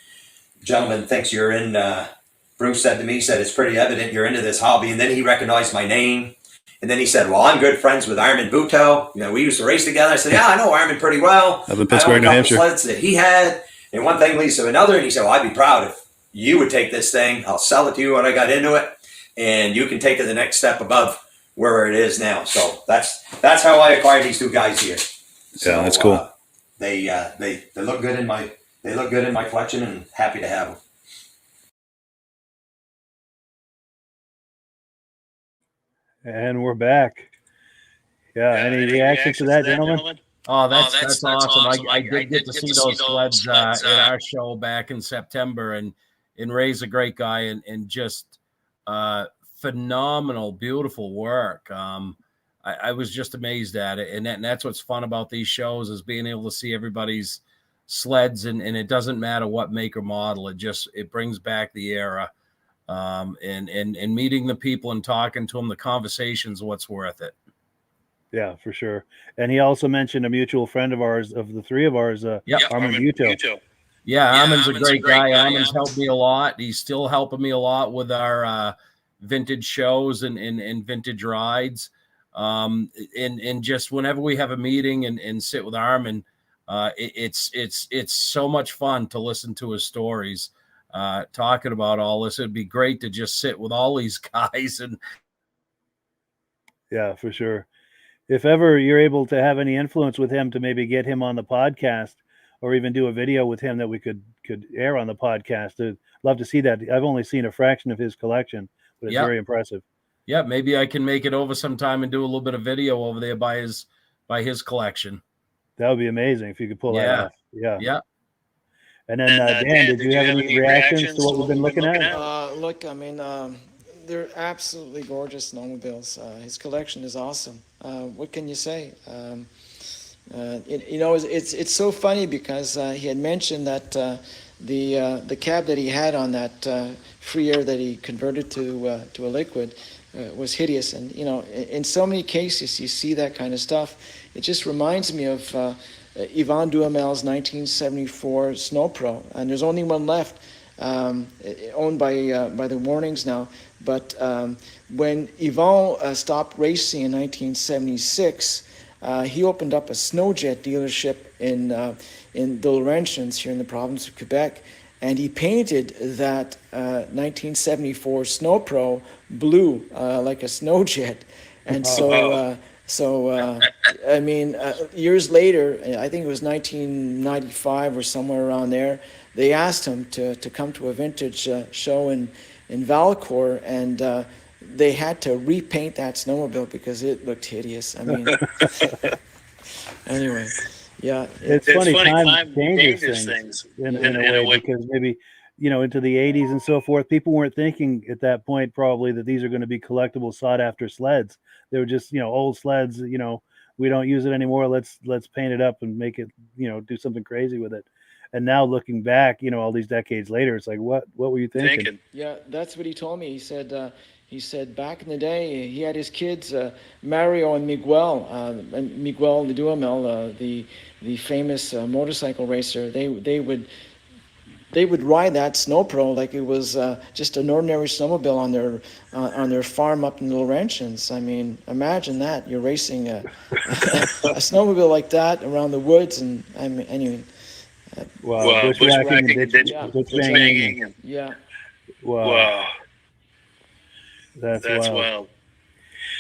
the gentleman thinks you're in, Bruce said to me, it's pretty evident you're into this hobby, and then he recognized my name, and then he said, well, I'm good friends with Armin Buteau. We used to race together. I said, yeah, I know Armin pretty well. Up in Pittsburgh, New Hampshire. Sleds that he had, and one thing leads to another, and he said, well, I'd be proud if you would take this thing. I'll sell it to you when I got into it, and you can take it the next step above where it is now. So that's how I acquired these 2 guys here. So, yeah, that's cool. They look good in my collection, and happy to have them. And we're back. Yeah, any reactions to that, gentlemen? Oh, that's awesome. I did get to see those sleds at our show back in September, and Ray's a great guy, and just phenomenal, beautiful work. I was just amazed at it, and that's what's fun about these shows, is being able to see everybody's sleds, and it doesn't matter what make or model. It brings back the era, and meeting the people and talking to them, the conversation's what's worth it. Yeah, for sure. And he also mentioned a mutual friend of ours, of the three of ours, Armin Buto. Yeah, Armin's a great guy. Armin's helped me a lot. He's still helping me a lot with our vintage shows and vintage rides. And just whenever we have a meeting and sit with Armin, it's so much fun to listen to his stories, talking about all this. It'd be great to just sit with all these guys. And yeah, for sure. If ever you're able to have any influence with him to maybe get him on the podcast, or even do a video with him that we could air on the podcast, I'd love to see that. I've only seen a fraction of his collection, but it's very impressive. Yeah, maybe I can make it over sometime and do a little bit of video over there by his collection. That would be amazing if you could pull that off. Yeah. And then Dan, did you have any reactions to what we've been looking at? Look, I mean, they're absolutely gorgeous snowmobiles. His collection is awesome. What can you say? It's so funny because he had mentioned that the cab that he had on that free air that he converted to a liquid was hideous. And in so many cases you see that kind of stuff. It just reminds me of Yvon Duhamel's 1974 Snow Pro, and there's only one left, owned by the Warnings now. But when Yvon stopped racing in 1976, he opened up a Snowjet dealership in the Laurentians here in the province of Quebec, and he painted that 1974 Snow Pro blue like a Snowjet. And I mean, years later, I think it was 1995 or somewhere around there, they asked him to come to a vintage show in Valcourt, and they had to repaint that snowmobile because it looked hideous. I mean, anyway, yeah. It's funny, time changes things in a way, because maybe, into the 80s and so forth, people weren't thinking at that point probably that these are going to be collectible, sought after sleds. They were just, old sleds, we don't use it anymore. Let's paint it up and make it, do something crazy with it. And now looking back, all these decades later, it's like, what were you thinking? Yeah, that's what he told me. He said back in the day, he had his kids, Mario and Miguel de Duhamel, the famous motorcycle racer. They would ride that Snow Pro like it was just an ordinary snowmobile on their farm up in the Laurentians. I mean, imagine that, you're racing a snowmobile like that around the woods, and I mean, anyway. Bushwhacking and ditch banging. Yeah. Wow. That's wild.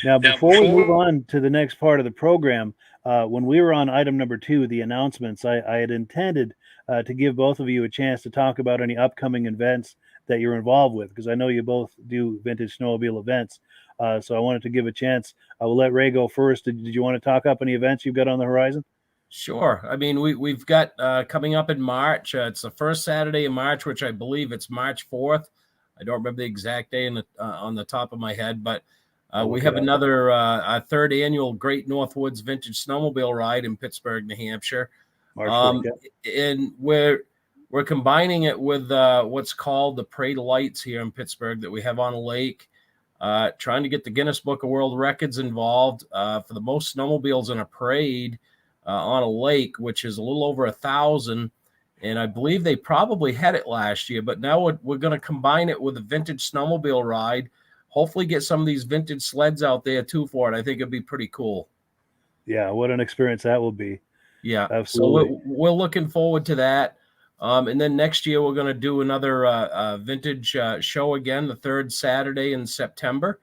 Now, before we move on to the next part of the program, when we were on item number 2, the announcements, I had intended to give both of you a chance to talk about any upcoming events that you're involved with, because I know you both do vintage snowmobile events. So I wanted to give a chance. I will let Ray go first. Did you want to talk up any events you've got on the horizon? Sure. I mean, we've got coming up in March. It's the first Saturday in March, which I believe it's March 4th. I don't remember the exact day on the top of my head, but we have another our third annual Great Northwoods Vintage Snowmobile Ride in Pittsburgh, New Hampshire. And we're combining it with what's called the Parade of Lights here in Pittsburgh that we have on a lake. Trying to get the Guinness Book of World Records involved for the most snowmobiles in a parade on a lake, which is a little over 1,000. And I believe they probably had it last year, but now we're going to combine it with a vintage snowmobile ride. Hopefully get some of these vintage sleds out there too for it. I think it'd be pretty cool. Yeah, what an experience that will be. Yeah, absolutely. So we're looking forward to that. And then next year we're going to do another vintage show again, the third Saturday in September.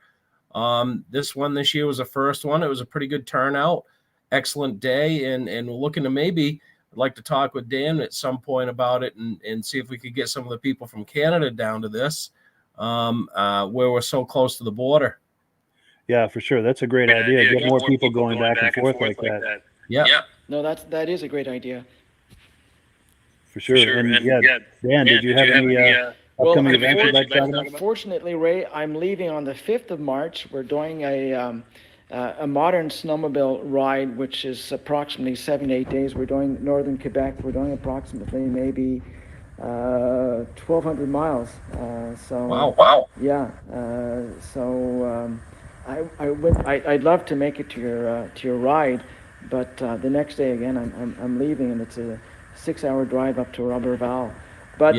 This year was the first one. It was a pretty good turnout, excellent day, and we're looking to maybe. I'd like to talk with Dan at some point about it and see if we could get some of the people from Canada down to this, where we're so close to the border. Yeah, for sure. That's a great idea. Get more people going back and forth like that. Yeah. No, that is a great idea. For sure. And Dan, did you have any upcoming events you'd like to talk about? Unfortunately, Ray, I'm leaving on the 5th of March. We're doing a modern snowmobile ride, which is approximately 7 to 8 days. We're doing northern Quebec. We're doing approximately maybe 1,200 miles. Wow. Yeah. I'd love to make it to your ride, but the next day again I'm leaving, and it's a 6-hour drive up to Roberval. But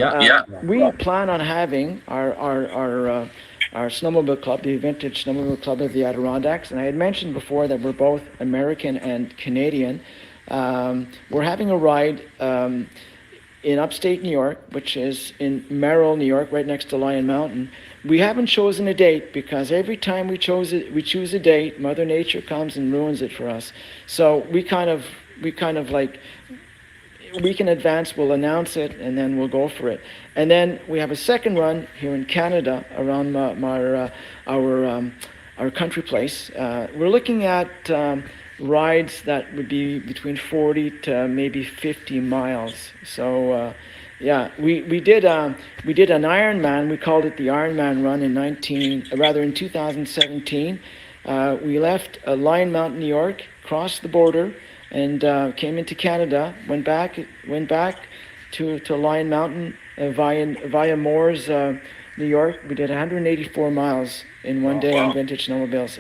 we plan on having our snowmobile club, the Vintage Snowmobile Club of the Adirondacks, and I had mentioned before that we're both American and Canadian. We're having a ride in upstate New York, which is in Merrill, New York, right next to Lion Mountain. We haven't chosen a date because every time we choose a date, Mother Nature comes and ruins it for us. So we kind of like, a week in advance we'll announce it, and then we'll go for it. And then we have a second run here in Canada around our country place. We're looking at rides that would be between 40 to maybe 50 miles. So we did an Ironman. We called it the Ironman run in 2017. We left Lion Mountain, New York, crossed the border, and came into Canada. Went back to Lion Mountain via Moores, New York. We did 184 miles in one day on vintage snowmobiles.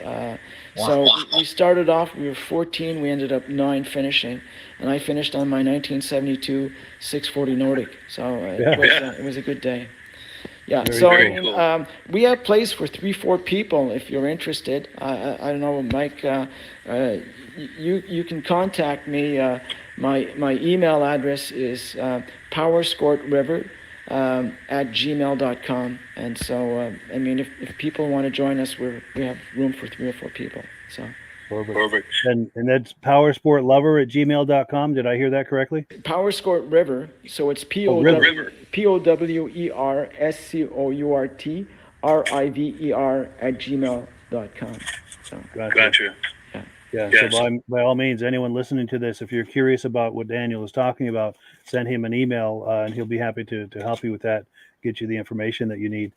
So we started off, we were 14, we ended up 9 finishing, and I finished on my 1972 640 Nordic. So it was a good day. Yeah, very cool. We have place for 3-4 people if you're interested. I don't know, Mike, you can contact me. My email address is powerscortriver@gmail.com. And so, I mean, if people want to join us, we have room for 3 or 4 people. So. Perfect. And that's powersportlover@gmail.com. Did I hear that correctly? Powersport River. So it's POWERSCOURTRIVER@gmail.com. So. Gotcha. Yeah. So by all means, anyone listening to this, if you're curious about what Daniel is talking about, send him an email, and he'll be happy to help you with that, get you the information that you need.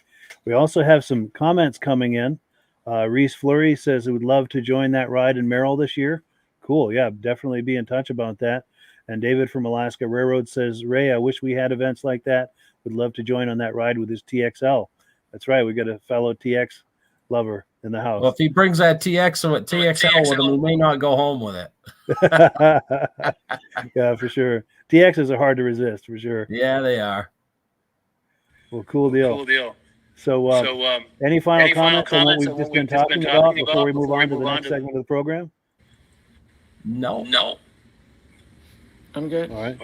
We also have some comments coming in. Reese Fleury says he would love to join that ride in Merrill this year. Cool. Yeah, definitely be in touch about that. And David from Alaska Railroad says, Ray, I wish we had events like that. Would love to join on that ride with his TXL. That's right. We got a fellow TX lover in the house. Well, if he brings that TXL with him, we may not go home with it. Yeah, for sure. TXs are hard to resist, for sure. Yeah, they are. Well, cool deal. So, any final comments on what we've just been talking about before we move on to the next segment of the program? No. I'm good. All right.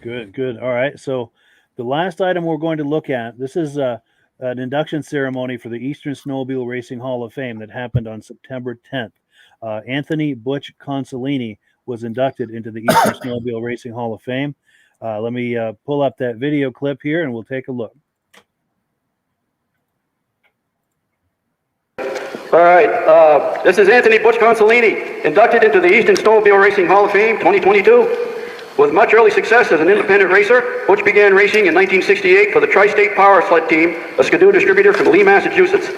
Good. All right. So the last item we're going to look at, this is an induction ceremony for the Eastern Snowmobile Racing Hall of Fame that happened on September 10th. Anthony Butch Consolini was inducted into the Eastern Snowmobile Racing Hall of Fame. Let me pull up that video clip here and we'll take a look. All right, this is Anthony Butch Consolini, inducted into the Eastern Snowmobile Racing Hall of Fame 2022. With much early success as an independent racer, Butch began racing in 1968 for the Tri-State Power Sled Team, a Skidoo distributor from Lee, Massachusetts.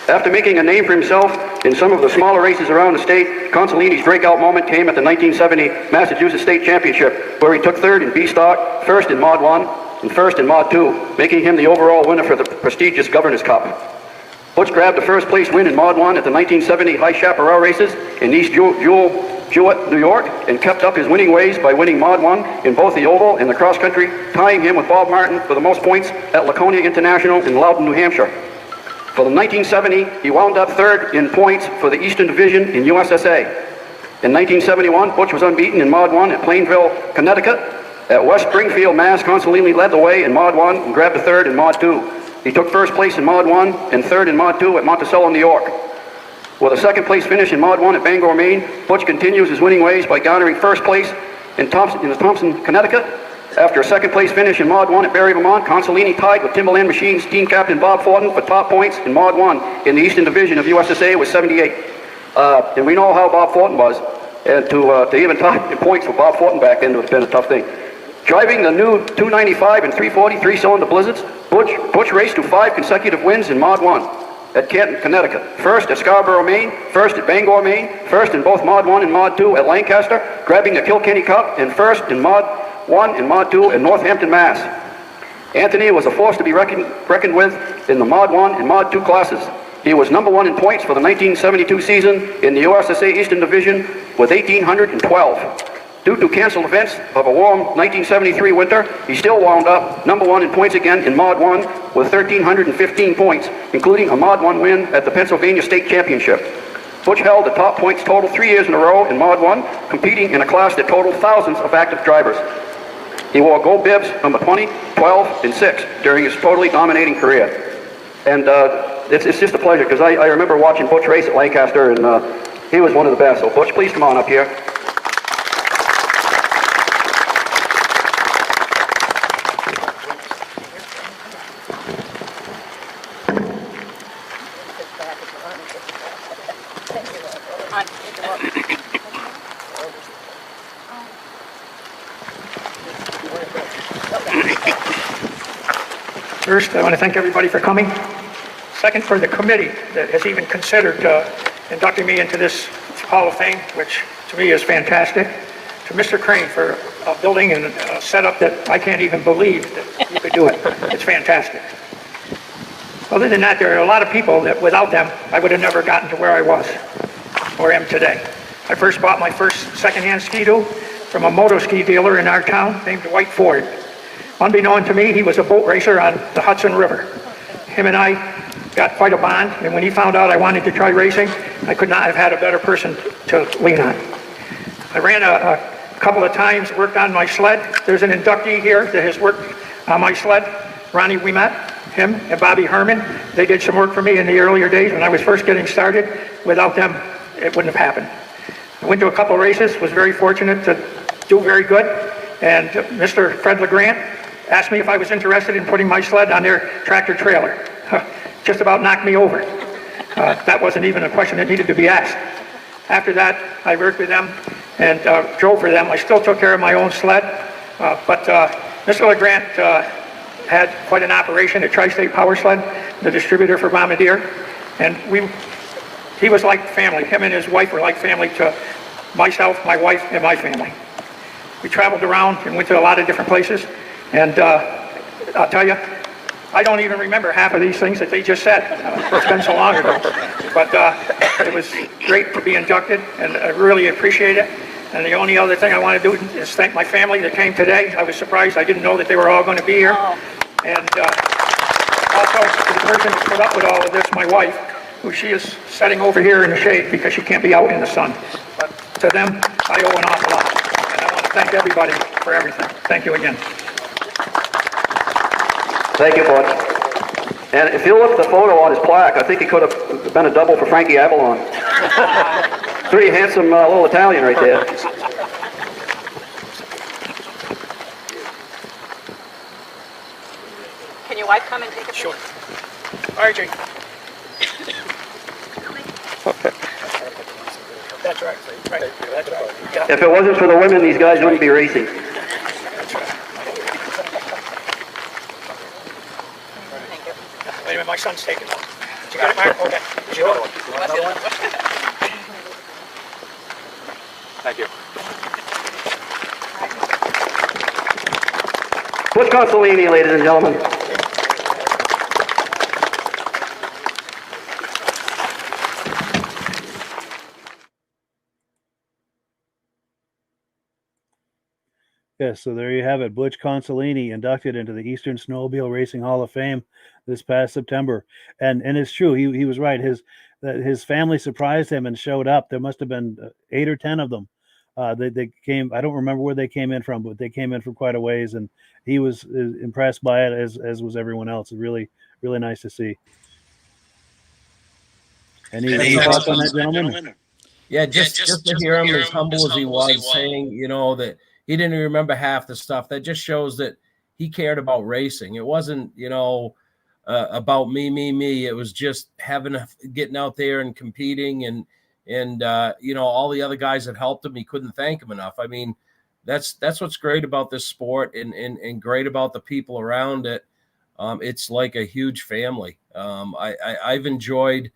After making a name for himself in some of the smaller races around the state, Consolini's breakout moment came at the 1970 Massachusetts State Championship, where he took 3rd in B-Stock, 1st in Mod 1, and 1st in Mod 2, making him the overall winner for the prestigious Governor's Cup. Butch grabbed the first place win in Mod 1 at the 1970 High Chaparral races in East Jewett, New York, and kept up his winning ways by winning Mod 1 in both the oval and the cross country, tying him with Bob Martin for the most points at Laconia International in Loudon, New Hampshire. For the 1970, he wound up 3rd in points for the Eastern Division in USSA. In 1971, Butch was unbeaten in Mod 1 at Plainville, Connecticut. At West Springfield, Mass, Consolini led the way in Mod 1 and grabbed the 3rd in Mod 2. He took 1st place in Mod 1 and 3rd in Mod 2 at Monticello, New York. With a 2nd place finish in Mod 1 at Bangor, Maine, Butch continues his winning ways by garnering 1st place in Thompson, Connecticut. After a 2nd place finish in Mod 1 at Barrie, Vermont, Consolini tied with Timberland Machines team captain Bob Fortin for top points in Mod 1 in the Eastern Division of USSA with 78. And we know how Bob Fortin was, and to even tie in points for Bob Fortin back then would have been a tough thing. Driving the new 295 and 340 3-cylinder Blizzards, Butch raced to 5 consecutive wins in Mod 1 at Canton, Connecticut. 1st at Scarborough, Maine, 1st at Bangor, Maine, 1st in both Mod 1 and Mod 2 at Lancaster, grabbing the Kilkenny Cup, and 1st in Mod 1 and Mod 2 in Northampton, Mass. Anthony was a force to be reckoned with in the Mod 1 and Mod 2 classes. He was number 1 in points for the 1972 season in the USSA Eastern Division with 1,812. Due to canceled events of a warm 1973 winter, he still wound up number 1 in points again in Mod 1 with 1,315 points, including a Mod 1 win at the Pennsylvania State Championship. Butch held the top points total 3 years in a row in Mod 1, competing in a class that totaled thousands of active drivers. He wore gold bibs number 20, 12, and 6 during his totally dominating career. And it's just a pleasure, because I remember watching Butch race at Lancaster, and he was one of the best. So Butch, please come on up here. First, I want to thank everybody for coming. Second, for the committee that has even considered inducting me into this Hall of Fame, which to me is fantastic. To Mr. Crane for building a setup that I can't even believe that you could do it. It's fantastic. Other than that, there are a lot of people that without them, I would have never gotten to where I was or am today. I first bought my first secondhand Ski-Doo from a moto ski dealer in our town named Dwight Ford. Unbeknown to me, he was a boat racer on the Hudson River. Him and I got quite a bond, and when he found out I wanted to try racing, I could not have had a better person to lean on. I ran a couple of times, worked on my sled. There's an inductee here that has worked on my sled, Ronnie Ouimet, him and Bobby Herman. They did some work for me in the earlier days when I was first getting started. Without them, it wouldn't have happened. I went to a couple of races, was very fortunate to do very good, and Mr. Fred LeGrant asked me if I was interested in putting my sled on their tractor trailer. Just about knocked me over. That wasn't even a question that needed to be asked. After that, I worked with them and drove for them. I still took care of my own sled, but Mr. LeGrant had quite an operation at Tri-State Power Sled, the distributor for Bombardier, and he was like family. Him and his wife were like family to myself, my wife, and my family. We traveled around and went to a lot of different places. And I'll tell you, I don't even remember half of these things that they just said. It's been so long ago. But it was great to be inducted, and I really appreciate it. And the only other thing I want to do is thank my family that came today. I was surprised. I didn't know that they were all going to be here. And also, to the person who put up with all of this, my wife, who she is sitting over here in the shade because she can't be out in the sun. But to them, I owe an awful lot. And I want to thank everybody for everything. Thank you again. Thank you, Butch. And if you look at the photo on his plaque, I think he could have been a double for Frankie Avalon. Pretty handsome little Italian right there. Can your wife come and take a picture? Sure. RJ. Okay. That's right. Right. That's right. Yeah. If it wasn't for the women, these guys wouldn't be racing. That's right. Wait a minute, my son's taking one. You got it, Mark? Okay. Here's your other one. Thank you. Butch Consolini, ladies and gentlemen. Yes, so there you have it. Butch Consolini inducted into the Eastern Snowmobile Racing Hall of Fame this past September. And it's true. He was right. His family surprised him and showed up. There must have been 8 or 10 of them. They came. I don't remember where they came in from, but they came in from quite a ways, and he was impressed by it as was everyone else. It's really, really nice to see. Any thoughts on that, gentlemen? Yeah, just to hear him as humble as he was, saying, that he didn't even remember half the stuff. That just shows that he cared about racing. It wasn't, about me. It was just getting out there and competing, and all the other guys that helped him. He couldn't thank him enough. I mean, that's what's great about this sport, and great about the people around it. It's like a huge family. I've enjoyed,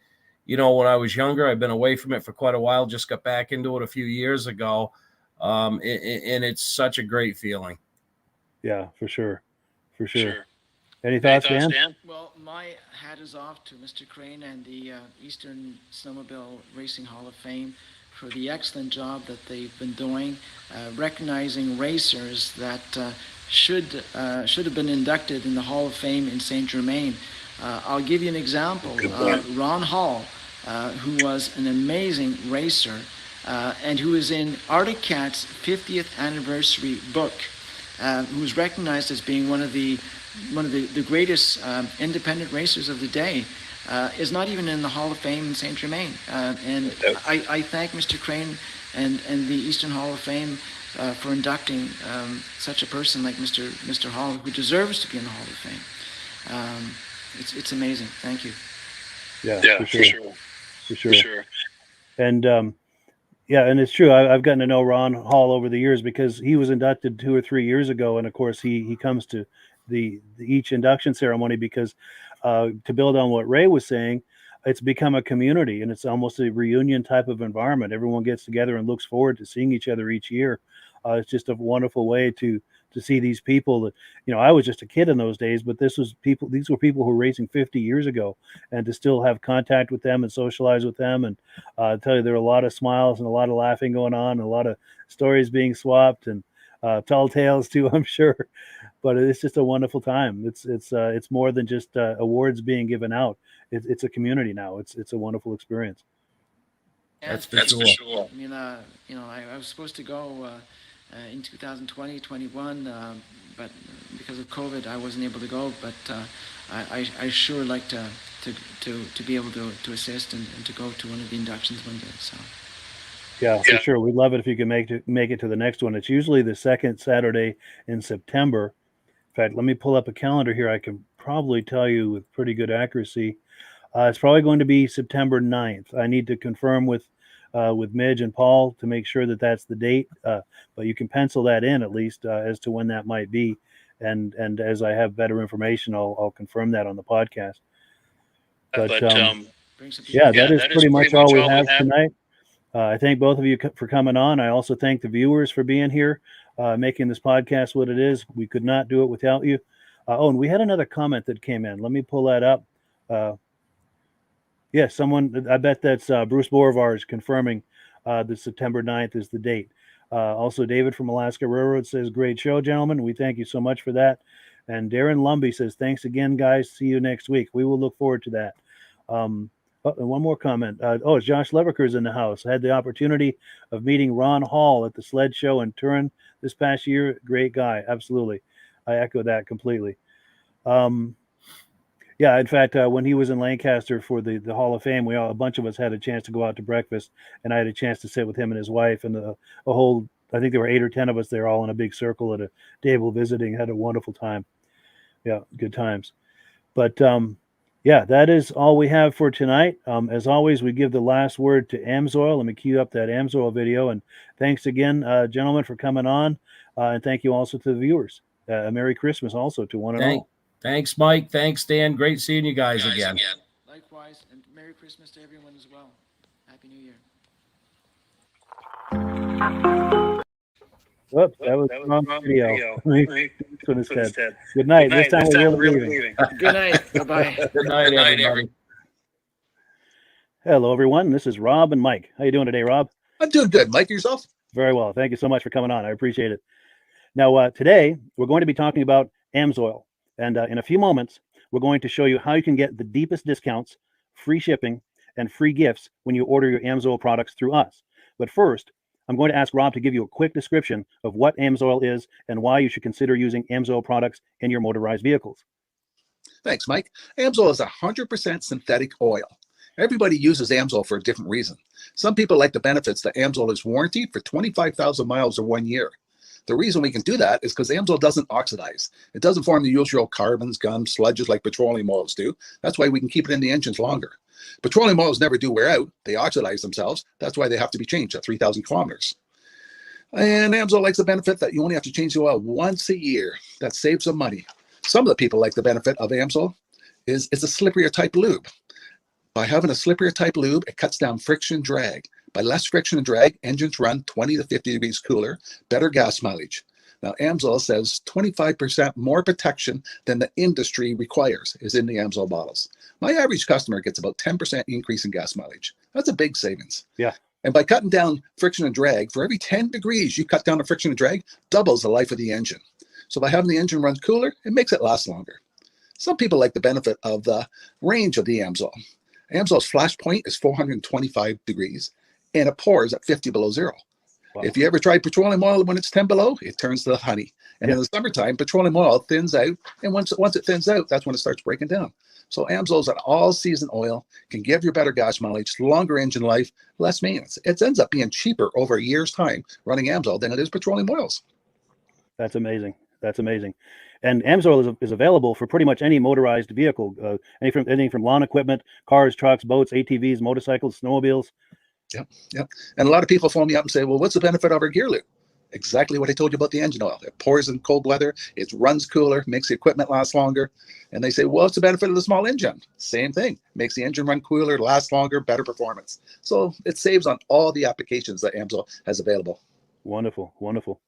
when I was younger. I've been away from it for quite a while. Just got back into it a few years ago. And it's such a great feeling. Yeah, for sure. Any thoughts, Dan? Well, my hat is off to Mr. Crane and the Eastern Snowmobile Racing Hall of Fame for the excellent job that they've been doing, recognizing racers that should have been inducted in the Hall of Fame in Saint Germain. I'll give you an example. Ron Hall, who was an amazing racer and who is in Arctic Cat's 50th anniversary book, who was recognized as being one of the greatest independent racers of the day, is not even in the Hall of Fame in Saint Germain. And I thank Mr. Crane and the Eastern Hall of Fame for inducting such a person like Mr. Hall, who deserves to be in the Hall of Fame. It's amazing. Thank you. Yeah, for sure. And and it's true. I've gotten to know Ron Hall over the years because he was inducted 2 or 3 years ago, and of course he comes to each induction ceremony because to build on what Ray was saying, it's become a community and it's almost a reunion type of environment. Everyone gets together and looks forward to seeing each other each year. It's just a wonderful way to see these people that, I was just a kid in those days, but these were people who were racing 50 years ago, and to still have contact with them and socialize with them. And I tell you, there are a lot of smiles and a lot of laughing going on, and a lot of stories being swapped and tall tales too, I'm sure. But it's just a wonderful time. It's more than just awards being given out. It's a community now. It's a wonderful experience. That's for sure. I mean, I was supposed to go in 2020, 21, but because of COVID, I wasn't able to go. But I sure like to be able to assist and to go to one of the inductions one day. So. Yeah, for sure. We'd love it if you could make it to the next one. It's usually the second Saturday in September. In fact, let me pull up a calendar here. I can probably tell you with pretty good accuracy. It's probably going to be September 9th. I need to confirm with Midge and Paul to make sure that that's the date. But you can pencil that in at least as to when that might be. And as I have better information, I'll confirm that on the podcast. But that is pretty much all we have tonight. I thank both of you for coming on. I also thank the viewers for being here, making this podcast what it is. We could not do it without you. And we had another comment that came in. Let me pull that up. Someone, I bet that's Bruce Borvars confirming that September 9th is the date. Also, David from Alaska Railroad says, great show, gentlemen. We thank you so much for that. And Darren Lumby says, thanks again, guys. See you next week. We will look forward to that. One more comment. Josh Leverker's in the house. I had the opportunity of meeting Ron Hall at the sled show in Turin this past year. Great guy. Absolutely. I echo that completely. In fact, when he was in Lancaster for the Hall of Fame, a bunch of us had a chance to go out to breakfast, and I had a chance to sit with him and his wife and I think there were 8 or 10 of us there all in a big circle at a table visiting. Had a wonderful time. Yeah, good times. But that is all we have for tonight. As always, we give the last word to AMSOIL. Let me cue up that AMSOIL video. And thanks again, gentlemen, for coming on. And thank you also to the viewers. A Merry Christmas also to one and all. Thanks, Mike. Thanks, Dan. Great seeing you guys again. Likewise, and Merry Christmas to everyone as well. Happy New Year. Whoops, that was the wrong video. Good night. This time we're really leaving. Good night. Bye-bye. Good night, everybody. Hello, everyone. This is Rob and Mike. How you doing today, Rob? I'm doing good. Mike, yourself? Very well. Thank you so much for coming on. I appreciate it. Now, today, we're going to be talking about AMSOIL. And in a few moments, we're going to show you how you can get the deepest discounts, free shipping, and free gifts when you order your AMSOIL products through us. But first, I'm going to ask Rob to give you a quick description of what AMSOIL is and why you should consider using AMSOIL products in your motorized vehicles. Thanks, Mike. AMSOIL is 100% synthetic oil. Everybody uses AMSOIL for a different reason. Some people like the benefits that AMSOIL is warranted for 25,000 miles or 1 year. The reason we can do that is because AMSOIL doesn't oxidize. It doesn't form the usual carbons, gums, sludges like petroleum oils do. That's why we can keep it in the engines longer. Petroleum oils never do wear out. They oxidize themselves. That's why they have to be changed at 3,000 kilometers. And AMSOIL likes the benefit that you only have to change the oil once a year. That saves some money. Some of the people like the benefit of AMSOIL is it's a slipperier type lube. By having a slipperier type lube, it cuts down friction drag. By less friction and drag, engines run 20 to 50 degrees cooler, better gas mileage. Now, AMSOIL says 25% more protection than the industry requires is in the AMSOIL bottles. My average customer gets about 10% increase in gas mileage. That's a big savings. Yeah. And by cutting down friction and drag, for every 10 degrees you cut down the friction and drag, doubles the life of the engine. So by having the engine run cooler, it makes it last longer. Some people like the benefit of the range of the AMSOIL. AMSOIL's flash point is 425 degrees, and it pours at 50 below zero. Wow. If you ever tried petroleum oil when it's 10 below, it turns to honey. And in the summertime, petroleum oil thins out. And once it thins out, that's when it starts breaking down. So AMSOIL's an all-season oil, can give you better gas mileage, longer engine life, less maintenance. It ends up being cheaper over a year's time running AMSOIL than it is petroleum oils. That's amazing. That's amazing. And AMSOIL is available for pretty much any motorized vehicle, anything from lawn equipment, cars, trucks, boats, ATVs, motorcycles, snowmobiles. Yep. And a lot of people phone me up and say, well, what's the benefit of our gear loop? Exactly what I told you about the engine oil. It pours in cold weather, it runs cooler, makes the equipment last longer. And they say, well, what's the benefit of the small engine? Same thing. Makes the engine run cooler, last longer, better performance. So it saves on all the applications that AMSOIL has available. Wonderful, wonderful.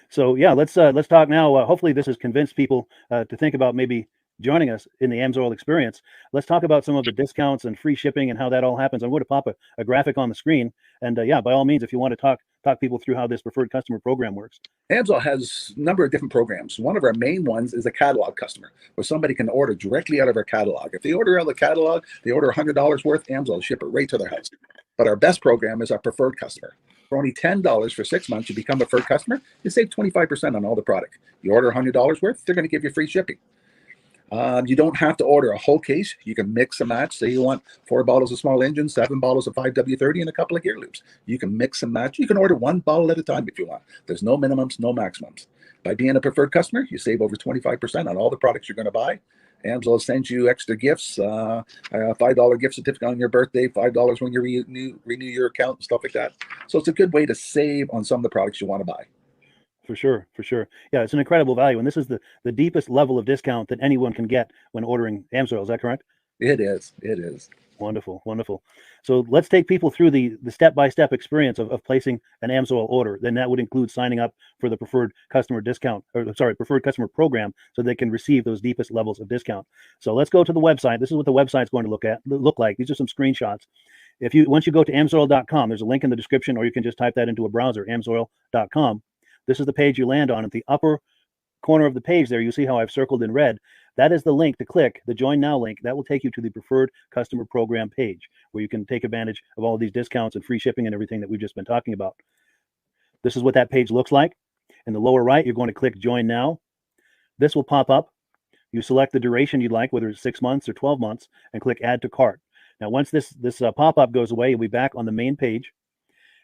So yeah, let's talk now. Hopefully this has convinced people to think about maybe joining us in the AMSOIL experience. Let's talk about some of the discounts and free shipping and how that all happens. I'm going to pop a graphic on the screen. And yeah, by all means, if you want to talk people through how this preferred customer program works. AMSOIL has a number of different programs. One of our main ones is a catalog customer, where somebody can order directly out of our catalog. If they order out of the catalog, they order $100 worth, AMSOIL will ship it right to their house. But our best program is our preferred customer. For only $10 for 6 months, you become a preferred customer, you save 25% on all the product. You order $100 worth, they're going to give you free shipping. You don't have to order a whole case. You can mix and match. Say you want 4 bottles of small engine, 7 bottles of 5W30, and a couple of gear loops. You can mix and match. You can order 1 bottle at a time if you want. There's no minimums, no maximums. By being a preferred customer, you save over 25% on all the products you're going to buy. AMSOIL sends you extra gifts, a $5 gift certificate on your birthday, $5 when you renew your account, and stuff like that. So it's a good way to save on some of the products you want to buy. For sure. Yeah, it's an incredible value. And this is the deepest level of discount that anyone can get when ordering AMSOIL. Is that correct? It is. Wonderful. So let's take people through the step-by-step experience of placing an AMSOIL order. Then that would include signing up for the preferred customer preferred customer program, so they can receive those deepest levels of discount. So let's go to the website. This is what the website's going to look like. These are some screenshots. Once you go to AMSOIL.com, there's a link in the description, or you can just type that into a browser, AMSOIL.com. This is the page you land on. At the upper corner of the page there, you see how I've circled in red. That is the link to click, the Join Now link. That will take you to the Preferred Customer Program page, where you can take advantage of all of these discounts and free shipping and everything that we've just been talking about. This is what that page looks like. In the lower right, you're going to click Join Now. This will pop up. You select the duration you'd like, whether it's 6 months or 12 months, and click Add to Cart. Now, once this pop-up goes away, you'll be back on the main page.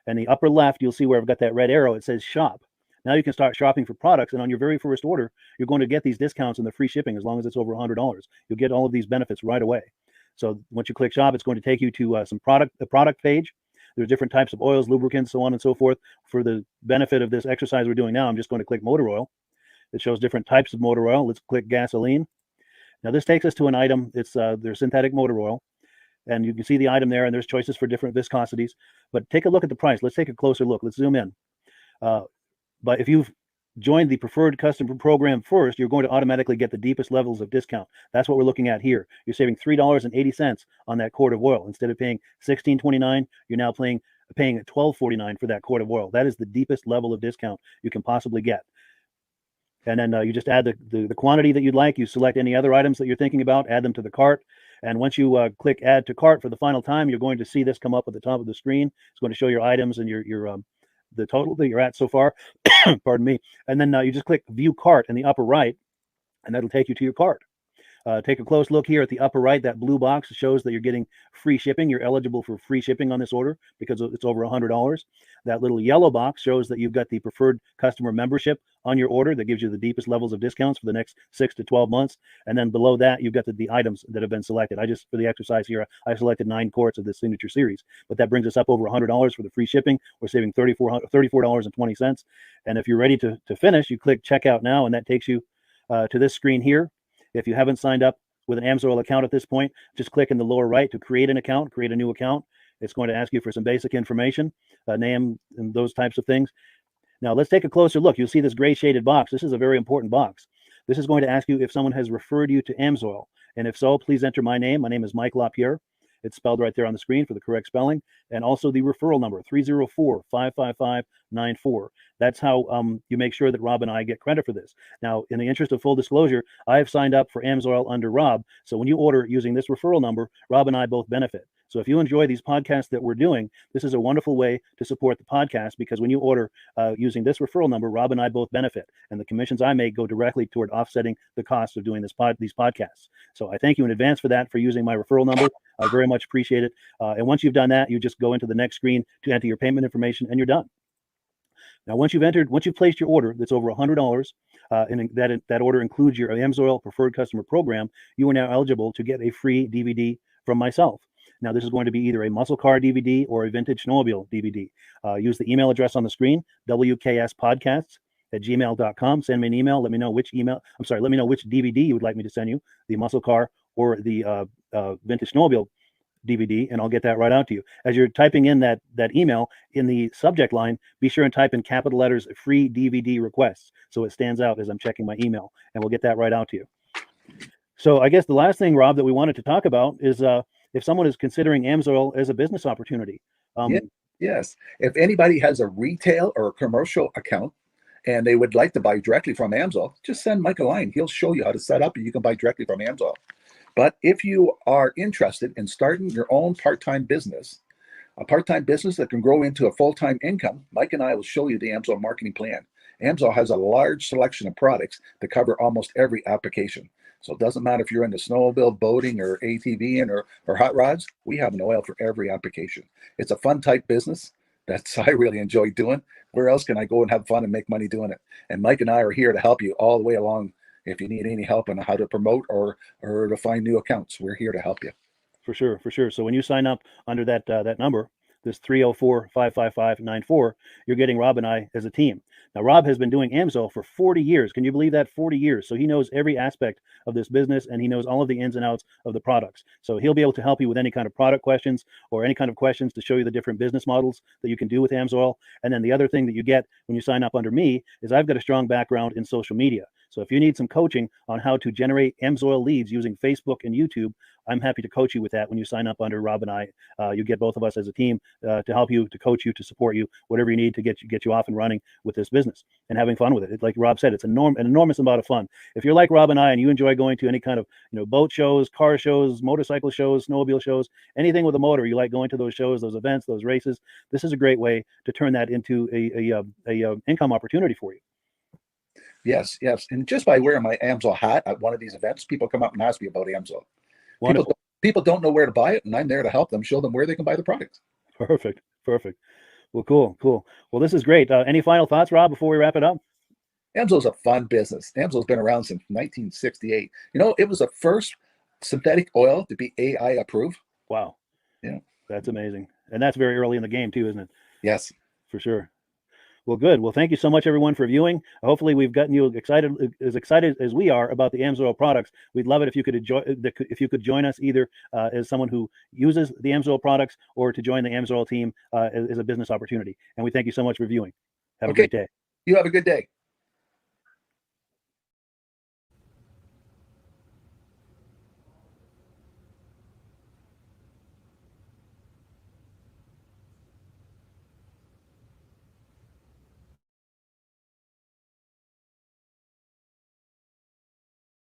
And the upper left, you'll see where I've got that red arrow. It says Shop. Now you can start shopping for products, and on your very first order, you're going to get these discounts and the free shipping as long as it's over $100. You'll get all of these benefits right away. So once you click Shop, it's going to take you to the product page. There's different types of oils, lubricants, so on and so forth. For the benefit of this exercise we're doing now, I'm just going to click motor oil. It shows different types of motor oil. Let's click gasoline. Now this takes us to an item. It's their synthetic motor oil. And you can see the item there, and there's choices for different viscosities. But take a look at the price. Let's take a closer look. Let's zoom in. But if you've joined the preferred customer program first, you're going to automatically get the deepest levels of discount. That's what we're looking at here. You're saving $3.80 on that quart of oil. Instead of paying $16.29, you're now paying $12.49 for that quart of oil. That is the deepest level of discount you can possibly get. And then you just add the quantity that you'd like. You select any other items that you're thinking about, add them to the cart. And once you click Add to Cart for the final time, you're going to see this come up at the top of the screen. It's going to show your items and the total that you're at so far. Pardon me. And then you just click View Cart in the upper right, and that'll take you to your cart. Take a close look here at the upper right. That blue box shows that you're getting free shipping. You're eligible for free shipping on this order because it's over $100. That little yellow box shows that you've got the preferred customer membership on your order that gives you the deepest levels of discounts for the next 6 to 12 months. And then below that, you've got the items that have been selected. For the exercise here, I selected 9 quarts of the Signature Series, but that brings us up over $100 for the free shipping. We're saving $34.20. And if you're ready to finish, you click Checkout Now, and that takes you to this screen here. If you haven't signed up with an AMSOIL account at this point, just click in the lower right to create a new account. It's going to ask you for some basic information, name and those types of things. Now let's take a closer look. You'll see this gray shaded box. This is a very important box. This is going to ask you if someone has referred you to AMSOIL. And if so, please enter my name. My name is Mike Lapierre. It's spelled right there on the screen for the correct spelling. And also the referral number, 304-555-94. That's how you make sure that Rob and I get credit for this. Now, in the interest of full disclosure, I have signed up for AMSOIL under Rob. So when you order using this referral number, Rob and I both benefit. So if you enjoy these podcasts that we're doing, this is a wonderful way to support the podcast, because when you order using this referral number, Rob and I both benefit. And the commissions I make go directly toward offsetting the cost of doing these podcasts. So I thank you in advance for that, for using my referral number. I very much appreciate it. And once you've done that, you just go into the next screen to enter your payment information, and you're done. Now, once you've placed your order that's over $100, and that order includes your AMSOIL Preferred Customer Program, you are now eligible to get a free DVD from myself. Now, this is going to be either a muscle car DVD or a vintage snowmobile DVD. Use the email address on the screen, wkspodcasts@gmail.com. Send me an email. Let me know which DVD you would like me to send you, the muscle car or the vintage snowmobile DVD, and I'll get that right out to you. As you're typing in that email, in the subject line, be sure and type in capital letters free DVD requests, so it stands out as I'm checking my email, and we'll get that right out to you. So I guess the last thing, Rob, that we wanted to talk about is if someone is considering AMSOIL as a business opportunity. Yes. If anybody has a retail or a commercial account and they would like to buy directly from AMSOIL, just send Mike a line. He'll show you how to set up, and you can buy directly from AMSOIL. But if you are interested in starting your own part-time business, a part-time business that can grow into a full-time income, Mike and I will show you the AMSOIL marketing plan. AMSOIL has a large selection of products that cover almost every application. So it doesn't matter if you're into snowmobile, boating, or ATVing, or hot rods. We have an oil for every application. It's a fun type business that's I really enjoy doing. Where else can I go and have fun and make money doing it? And Mike and I are here to help you all the way along. If you need any help on how to promote or to find new accounts, we're here to help you. For sure. So when you sign up under that number, this 304-555-94, you're getting Rob and I as a team. Now, Rob has been doing AMSOIL for 40 years. Can you believe that? 40 years. So he knows every aspect of this business, and he knows all of the ins and outs of the products. So he'll be able to help you with any kind of product questions or any kind of questions to show you the different business models that you can do with AMSOIL. And then the other thing that you get when you sign up under me is I've got a strong background in social media. So if you need some coaching on how to generate AMSOIL leads using Facebook and YouTube, I'm happy to coach you with that when you sign up under Rob and I. You get both of us as a team to help you, to coach you, to support you, whatever you need to get you off and running with this business and having fun with it. Like Rob said, it's an enormous amount of fun. If you're like Rob and I and you enjoy going to any kind of boat shows, car shows, motorcycle shows, snowmobile shows, anything with a motor, you like going to those shows, those events, those races, this is a great way to turn that into a income opportunity for you. Yes. And just by wearing my AMSOIL hat at one of these events, people come up and ask me about AMSOIL. People don't know where to buy it, and I'm there to help them, show them where they can buy the products. Perfect. Well, cool. Well, this is great. Any final thoughts, Rob, before we wrap it up? AMSOIL is a fun business. AMSOIL has been around since 1968. It was the first synthetic oil to be AI approved. Wow. Yeah. That's amazing. And that's very early in the game too, isn't it? Yes. For sure. Well, good. Well, thank you so much, everyone, for viewing. Hopefully, we've gotten you excited as we are about the AMSOIL products. We'd love it if you could join us either as someone who uses the AMSOIL products or to join the AMSOIL team as a business opportunity. And we thank you so much for viewing. Have a great day. You have a good day.